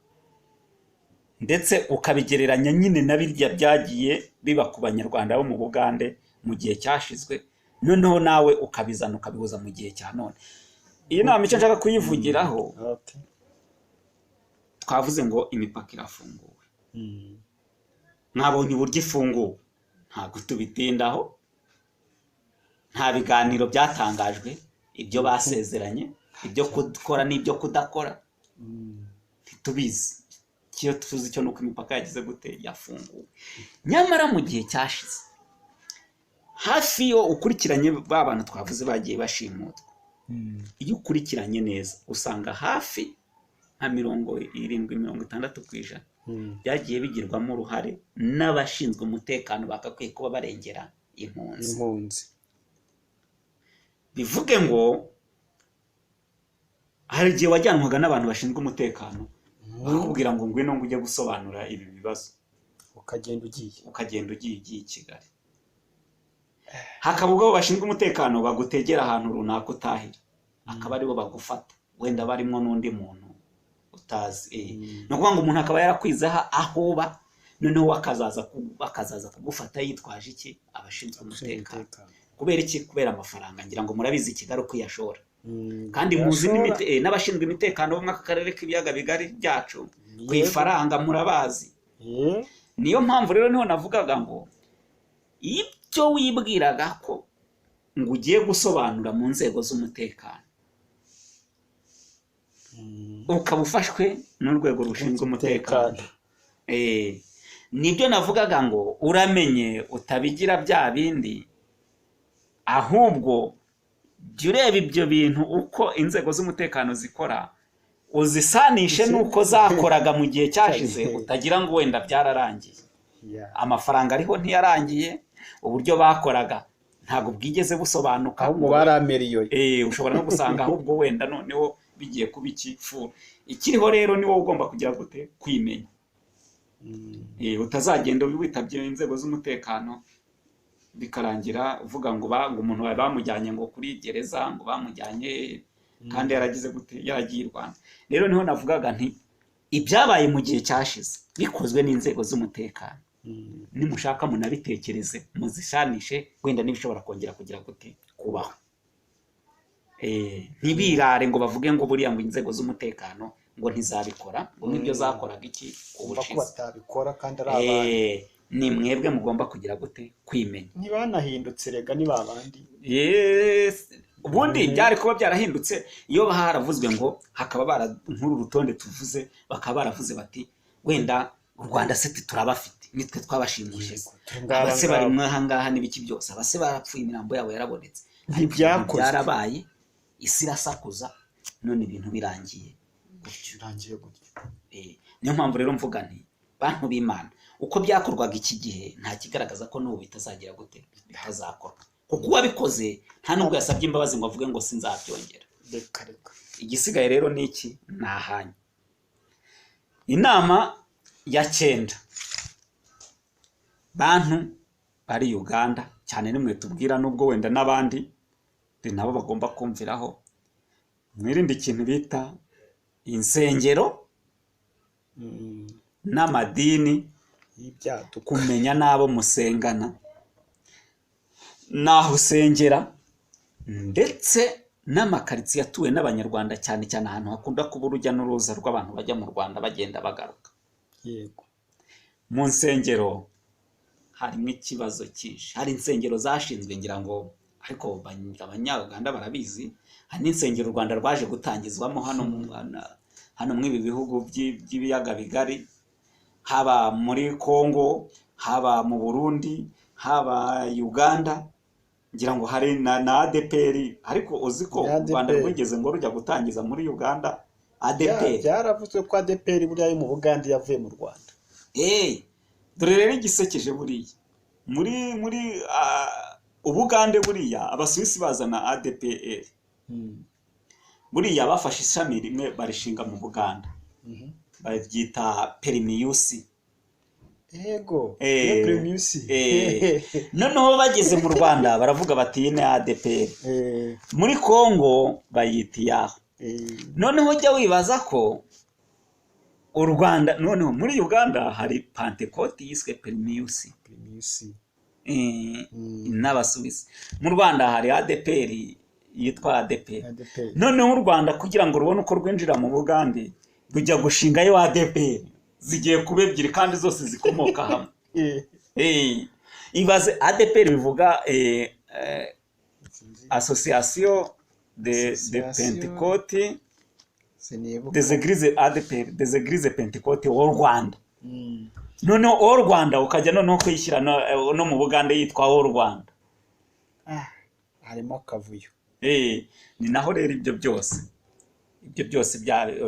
ndetse ukabigereranya nyine na birya byagiye biba ku banyarwanda bo mu Bugande mu gihe cyashizwe, noneho nawe ukabizana ukabihuza mu gihe cya none. Iyi nama icyo nshaka kuyivugiraho, twavuze ngo imipaka irafunguwe. Mwabonye uburyo ifunguwe, ntabwo tubitindaho, nta biganiro byatangajwe, ibyo basezeranye, ibyo gukora n'ibyo kudakora ntitubizi. Icyo tuzi cyo nuko imipaka yagize gute yafunguwe. Nyamara mu gihe cyashize hafi yo ukurikiranye ba bantu twavuze bagiye bashimutwa, iyo ukurikiranye neza usanga hafi nka 70-60% byagiye bigirwamo uruhare n'abashinzwe umutekano bakakwiye kuba barengera impunzi. Bivuge ngo hari igihe wajyanwaga n'abantu bashinzwe umutekano bakubwira ngo ngwino ngo ujye gusobanura ibi bibazo, ukagenda ugiye i Kigali. Hakaba ubwo bashinzwe umutekano bagutegera ahantu runaka utahira, akaba aribo bagufata, wenda barimo n'undi muntu utazi. No kuvuga ngo umuntu akaba yarakwizaho aho uba, noneho akazaza kugufata yitwaje iki? Abashinzwe umutekano. Kubera iki? Kubera amafaranga. Ngira ngo murabizi Kigali uko yashora. Kandi muzi n'abashinzwe imitekano bo mu karere k'ibiyaga bigari byacu ku ifaranga murabazi. Niyo mpamvu rero niho navugaga ngo ibyo wibwiraga ko ngo ugiye gusobanura mu nzego z'umutekano, ukaba ufashwe n'urwego rushinzwe umutekano, nibyo navugaga ngo uramenye utabigira bya bindi, ahubwo jya ureba ibyo bintu uko inzego z'umutekano zikora, uzisanishe n'uko zakoraga mu gihe cyashize, utagira ngo wenda byararangiye. Amafaranga ariho ntiyarangiye, uburyo bakoraga ntabwo bwigeze busobanuka, ahubwo barameriyeye. Ushobora no gusanga ahubwo wenda noneho bigiye kuba ikifuru. Ikiriho rero ni wowe ugomba kugira gute kwimenya. Utazagenda witabye inzego z'umutekano bikarangira uvuga ngo umuntu bamujyanye ngo kuri gereza, ngo bamujyanye kandi yaragize gute yaragiye i Rwanda. Rero niho navugaga nti ibyabaye mu gihe cyashize bikozwe n'inzego z'umutekano, nimushaka munabitekereze muzishanishe, wenda n'ibishobora kongera kugira gute kubaho. Ntibirare ngo bavuge ngo buriya ngo inzego z'umutekano ngo ntizabikora, ngo n'ibyo zakoraga iki ubushize batabikora kandi ari abantu. Ni mwebwe mugomba kugira gute kwimenya. Ntibanahindutse rega ni babandi. Ubundi byari kuba byarahindutse iyo haravuzwe ngo hakaba nkuru rutonde tuvuze, bakaba baravuze bati wenda u Rwanda se turabafite, nitwe twabashimuje, abase bari mwaha ngaha n'ibiki byose, abase barapfuye imirambo yabo yarabonetse. Byarabaye, isi irasakuza, none ibintu birangiye gutyo. Niyo mpamvu rero mvuga nti bantu b'Imana, uko byakorwaga iki gihe nta kigaragaza ko n'ubu bitazagira gute bitazakorwa, kuko uwabikoze nta nubwo yasabye imbabazi ngo avuge ngo sinzabyongera. reka igisigaye rero ni iki? Ni ahanyu. Inama ya 9 bantu bari Uganda, cyane nimwe tubwira nubwo wenda n'abandi nabo bagomba kumviraho, mwirinde ikintu bita insengero n'amadini, kumenya n'abo musengana naho usengera, ndetse n'amakaritsiye atuwe n'abanyarwanda, cyane cyane ahantu hakunda kuba urujya n'uruza rw'abantu bajya mu Rwanda bagenda bagaruka. Yego. Mu nsengero harimo ikibazo cyinshi. Hari insengero zashinzwe ngira ngo, ariko abanyarwanda barabizi, hari n'insengero u Rwanda rwaje gutangizwamo hano mw'ibi bihugu by'ibiyaga bigari, haba muri Congo, haba mu Burundi, haba Uganda, ngira ngo hari na ADPR, ariko uzi ko u Rwanda rwigeze ngo rujya gutangiza muri Uganda ADPR. Byaravuzwe ko ADPR buriya yo mu Bugande yavuye mu Rwanda. Dore rero igisekeje buriya muri Ubugande buriya Abasuwisi bazana ADPR. Buriya bafashe ishami rimwe barishinga mu Buganda. Baryita Perimius. Yego. Perimius. Noneho bageze mu Rwanda baravuga bati ni ADPR. Muri Congo bayita yaho. Noneho jya wibaza ko u Rwanda, noneho muri Uganda hari Pentecote yiswe Perimius. N'Abasuwisi. Mu Rwanda hari ADPR yitwa ADPR. Noneho u Rwanda kugira ngo rubone uko rwinjira mu Bugande rujya gushingayo ADPR. Zigiye kuba ebyiri kandi zose zikomoka hamwe. Ibaze ADPR bivuga Association de Pentecote des Églises ADPR, des Églises Pentecote au Rwanda. Noneho au Rwanda ukajya noneho kwishyira no mu Bugande yitwa au Rwanda. Harimo akavuyo. Ni naho rero ibyo byose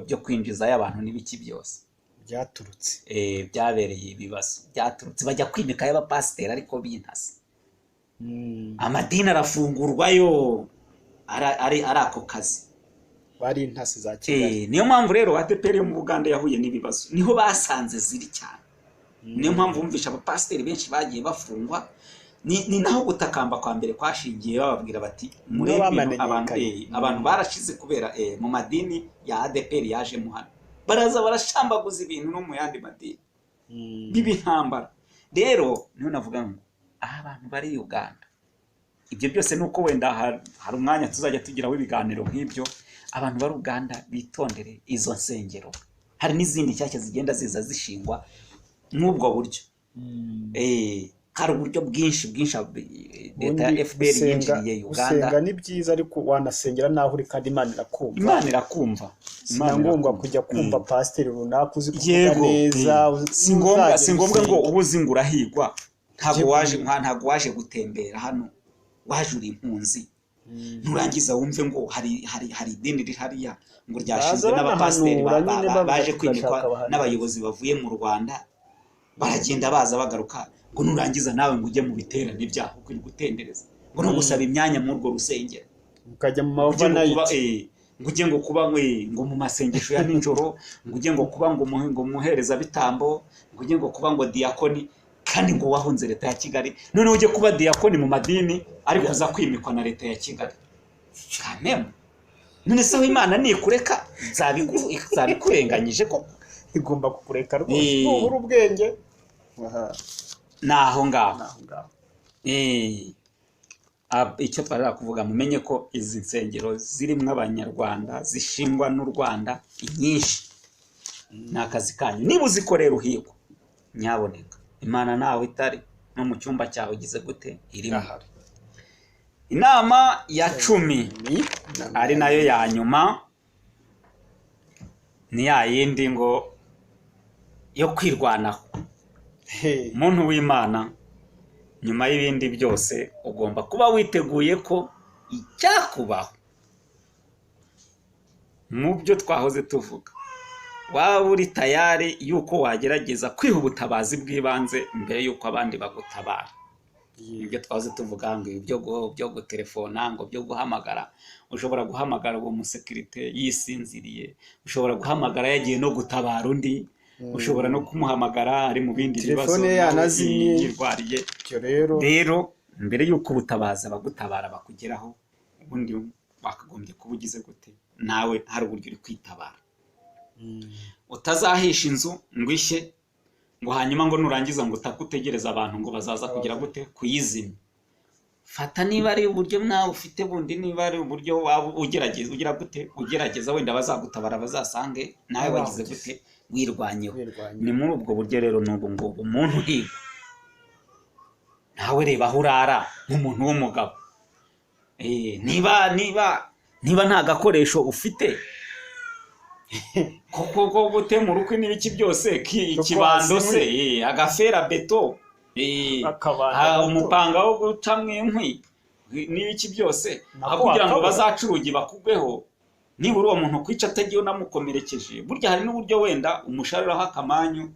byo kwinjiza y'abantu n'ibiki byose byaturutse. Byabereye ibibazo, byaturutse bajya kwimika y'abapasiteri ariko bintase. Amadini arafungurwayo, ari ako kazi. Bari intasi za Kigali. Niyo mpamvu rero ADPR yo mu Bugande yahuye n'ibibazo, niho basanze ziri cyane. Niyo mpamvu bumvisha abapasiteri benshi bagiye bafungwa. Ni naho gutakamba kwa mbere kwashingiye, bababwira bati muri abantu barashize kubera mu madini ya ADPR yaje mu hano, baraza barashambaguza ibintu no mu yandi madini b'ibihambara. Rero niyo navuga ngo abantu bari Uganda, ibyo byose nuko wenda hari umwanya tuzajya tugiraho ibiganiro nk'ibyo. Abantu bari Uganda bitondere izo nsengero, hari n'izindi nshyashya zigenda ziza zishingwa n'ubwo buryo. Hari uburyo bwinshi leta ya FPR yinjiriye Uganda. Gusenga ni byiza, ariko wanasengera naho uri kandi Imana irakumva. Imana irakumva. Sinangomba kujya kumva pasiteri runaka uzi kuvuga neza. Si ngombwa ngo ubuzi ngo urahigwa. Ntago waje gutembera hano, waje uri impunzi. Nurangiza wumve ngo hari idini rihariya ngo ryashinzwe n'abapasiteri baje kwimikwa n'abayobozi bavuye mu Rwanda, baragenda baza bagaruka, ngo nurangiza nawe ngo ujye mu biterane byaho kuri gutendereza, ngo no gusaba imyanya muri urwo rusengero, ukajya mu overnight, ngo ujye ngo kuba ngo mu masengesho ya nijoro, ngo ujye ngo kuba ngo muhereza bitambo, ngo ujye ngo kuba ngo diakoni, kandi ngo wahunze leta ya Kigali. None ujye kuba diakoni mu madini ariko uza kwimikwa na leta ya Kigali. Kameme none se Imana nikureka zabikurenganyije ko igomba kukureka rwose ubura ubwenge. Naho ngaho. Icyo twari kuvuga, mumenye ko izi nsengero zirimo abanyarwanda zishingwa n'u Rwanda inyinshi. Ni akazi kanyu, niba uzikorera uhigwa, nyaboneka Imana nawe itari no mu cyumba cyawe ugize gute irimo. Inama ya 10 ari nayo ya nyuma, ni ya yindi ngo yo kwirwanaho. Umuntu w'Imana, nyuma y'ibindi byose ugomba kuba witeguye ko icyakubaho mu byo twahoze tuvuga, waba uri tayari yuko wagerageza kwiha ubutabazi bw'ibanze mbere yuko abandi bagutabara. ibyo twaze tuvuga ngo byo gutelefona ngo byo guhamagara, ushobora guhamagara uwo musekirite yisinziriye, ushobora guhamagara yagiye no gutabara undi, ushobora no kumuhamagara ari mu bindi bibazo telefone yanazimye yirwariye. Rero mbere y'uko ubutabaza bagutabara bakugeraho, ubundi bakagombye kuba ugize gute, nawe hari uburyo uri kwitabara. Utazahisha inzu ngo ishye ngo hanyuma ngo nurangiza ngo utakutegereza abantu ngo bazaza kugira gute kuyizimya. Fata niba ari uburyo nawe ufite bundi, niba ari uburyo waba ugerageza ugira gute ugerageza, wenda bazagutabara bazasange nawe wagize gute wirwanyeho. Ni muri ubwo buryo rero n'ubu ngubu umuntu higa nawe reba aho urara nk'umuntu w'umugabo. Niba nta gakoresho ufite koko gutema urukwi n'ibiki byose, ikibando se, agafera beto, umupanga wo gucamwa inkwi n'ibiki byose, kugira ngo bazaca urugi bakugweho, nibura uwo muntu kwica atagiye unamukomerekeje. Burya hari n'uburyo wenda umushariraho akamanyu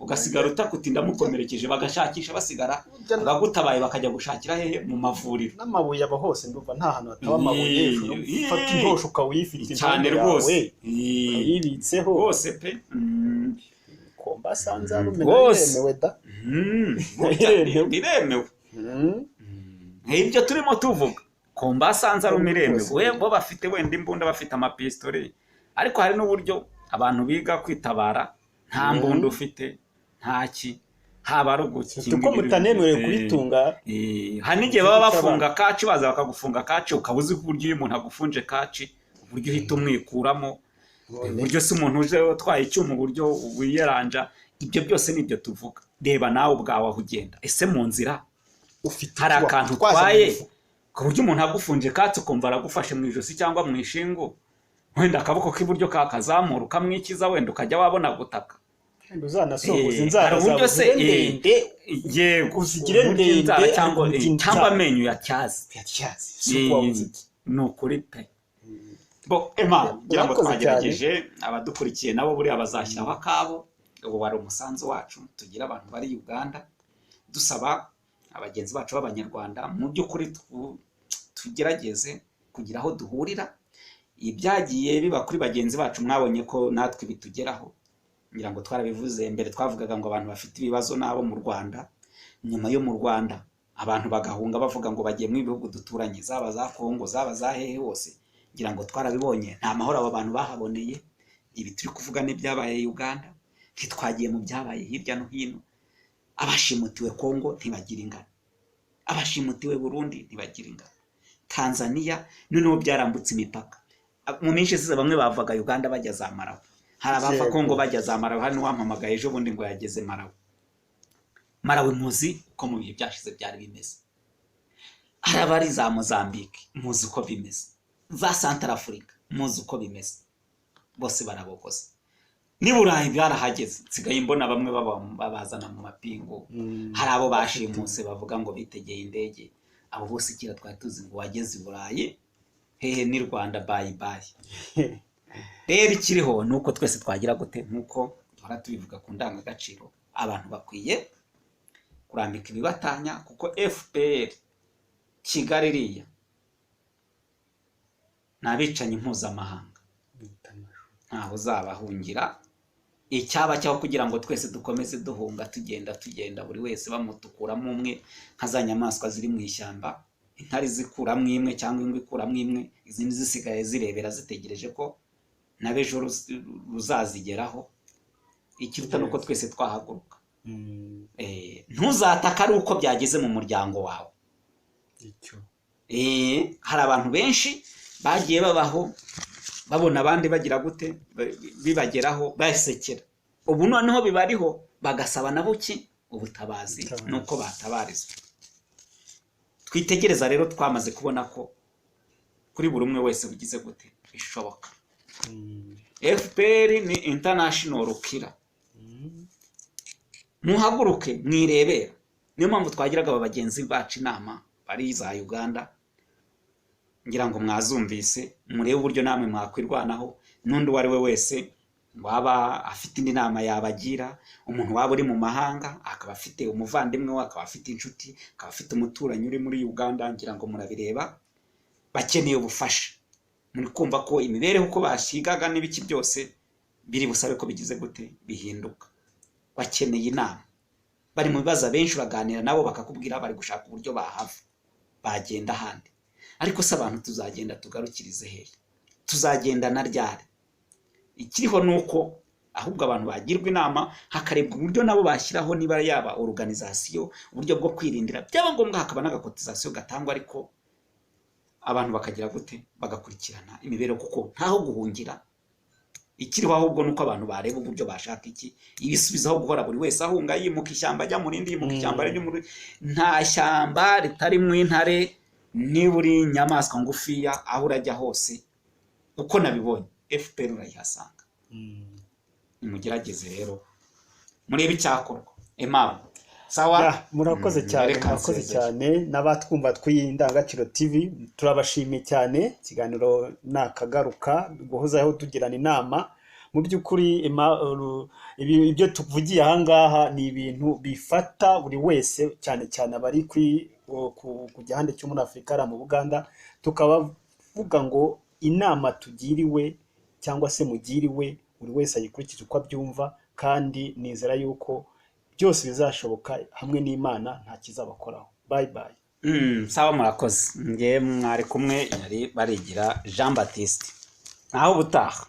ugasigara utakutinda mukomerekeje, bagashakisha basigara abagutabaye bakajya gushakira hehe mu mavuriro. N'amabuye aba hose, ndumva nta hantu hataba amabuye. Fata intosho ukawifite cyane rwose, yibitseho rwose pe. Komba sanza rumenewe da, biremewe. Ibyo turimo tuvuga komba sanza rumiremewe, bo bafite wenda imbunda, bafite amapistole, ariko hari n'uburyo abantu biga kwitabara nta mbunda ufite, ntaki, haba ari ugukinga uko mutanemerewe kuyitunga. Hari n'igihe baba bafunga kaci, baza bakagufunga kaci, ukaba uzi uburyo iyo umuntu agufunje kaci uburyo uhita umwikuramo, uburyo se umuntu uje utwaye icyuma uburyo wiyeranja. Ibyo byose nibyo tuvuga. Reba nawe ubwawe aho ugenda, ese mu nzira hari akantu utwaye ku buryo umuntu agufunje kaci ukumva aragufashe mu ijosi cyangwa mu ishingo, wenda akaboko k'iburyo kakazamura ukamwikiza, wenda ukajya wabona gutaka. Uzanasohoza inzara zawe ndende, yego uzigire ndende, cyangwa amenyo yatyaze. Ni ukuri pe. Bo Imana ngira ngo twagerageje, abadukurikiye nabo buriya bazashyiraho akabo. Ubu wari umusanzu wacu tugira abantu bari Uganda, dusaba abagenzi bacu b'Abanyarwanda mu by'ukuri tugerageze kugira aho duhurira. Ibyagiye biba kuri bagenzi bacu mwabonye ko natwe bitugeraho, ngira ngo twarabivuze mbere. Twavugaga ngo abantu bafite ibibazo nabo mu Rwanda, nyuma yo mu Rwanda abantu bagahunga bavuga ngo bagiye mu bihugu duturanye, zaba za Kongo, zaba za hehe hose. Ngira ngo twarabibonye nta mahoro aba bantu bahaboneye. Ibi turi kuvuga n'ibyabaye Uganda, ntitwagiye mu byabaye hirya no hino. Abashimutiwe Kongo ntibagira ingano, abashimutiwe Burundi ntibagira ingano, Tanzania noneho byarambutse imipaka. Mu minsi isize bamwe bavaga Uganda bajya za Malawi, hari abava Kongo bajya za Malawi. Hano wampamagaye ejo bundi ngo yageze Malawi muzi uko mu bihe byashize byari bimeze. Hari abari za Mozambique muzi uko bimeze, za Central Africa muzi uko bimeze, bose barabokoze. Ni Burayi byarahageze, nsigaye mbona bamwe babazana mu mapingu. Hari abo bashimuse bavuga ngo bitegeye indege. Abo bose kira twari tuzi ngo wageze i Burayi, hehe ni Rwanda bye bye. Rero ikiriho nuko twese twagira gute, nkuko twara tubivuga ku ndangagaciro, abantu bakwiye kurambika ibibatanya, kuko FPR Kigali iriya nabicanyi mpuzamahanga, ntaho uzabahungira. Icyaba cyaho kugira ngo twese dukomeze duhunga, tugenda buri wese bamutukuramo umwe, nka za nyamaswa ziri mu ishyamba, intare zikuramo imwe cyangwa ingwe ikuramo imwe, izindi zisigaye zirebera zitegereje ko nabejo ruzazigeraho. Ikiruta nuko twese twahaguruka. Ntuzataka ari uko byageze mu muryango wawe. Hari abantu benshi bagiye babaho babona abandi bagira gute, bibageraho basekera. Ubu noneho bibariho bagasaba nabo ki ubutabazi, nuko batabarizwa. Twitegereza rero twamaze kubona ko kuri buri umwe wese ugize gute bishoboka. FPR ni international killer. Muhaguruke mwirebera. Niyo mpamvu twagiraga aba bagenzi bacu inama bari za Uganda, ngira ngo mwazumvise, murebe uburyo namwe mwakwirwanaho n'undi wari we wese waba afite indi nama yabagira, umuntu waba uri mu mahanga akaba afite umuvandimwe we, akaba afite inshuti, akaba afite umuturanyi uri muri Uganda, ngira ngo murabireba, bakeneye ubufasha. Muri kumva ko imibereho uko bashigaga n'ibiki byose biri busabe ko bigize gute bihinduka. Bakeneye inama, bari mu bibazo benshi, uraganira nabo bakakubwira bari gushaka uburyo bahava bagenda ahandi. Ariko se abantu tuzagenda tugarukirize hehe? Tuzagenda na ryari? Ikiriho nuko ahubwo abantu bagirwa inama, hakarebwa uburyo nabo bashyiraho, niba yaba organisation, uburyo bwo kwirindira, byaba ngombwa hakaba n'agakotizasiyo gatangwa, ariko abantu bakagira gute bagakurikirana imibereho, kuko ntaho guhungira. Ikiriho ahubwo nuko abantu bareba uburyo bashaka iki ibisubizaho, guhora buri wese ahunga yimuka ishyamba ajya mu rindi, yimuka ishyamba ryo muri, nta shyamba ritari mu intare, ni buri nyamaswa ngufiya aho urajya hose. Uko nabibonye FPR urayihasanga. Nimugerageze rero murebe icyakorwa. Emma sawa, murakoze cyane, murakoze cyane n'abatwumva tw'Indangagaciro TV, turabashimiye cyane. Ikiganiro nakagaruka guhozaho tugirana inama. Mu by'ukuri ibyo tuvugiye aha ngaha ni ibintu bifata buri wese, cyane cyane abari ku gihande cyo muri Afurika mu Buganda, tukabavuga ngo inama tugiriwe cyangwa se mugiriwe buri wese ayikurikije uko abyumva, kandi nizera yuko byose bizashoboka hamwe n'Imana, nta kizabakoraho. Bye bye. Sawa, murakoze. Nge mwari kumwe yari barigira Jean Baptiste. Naho butaha.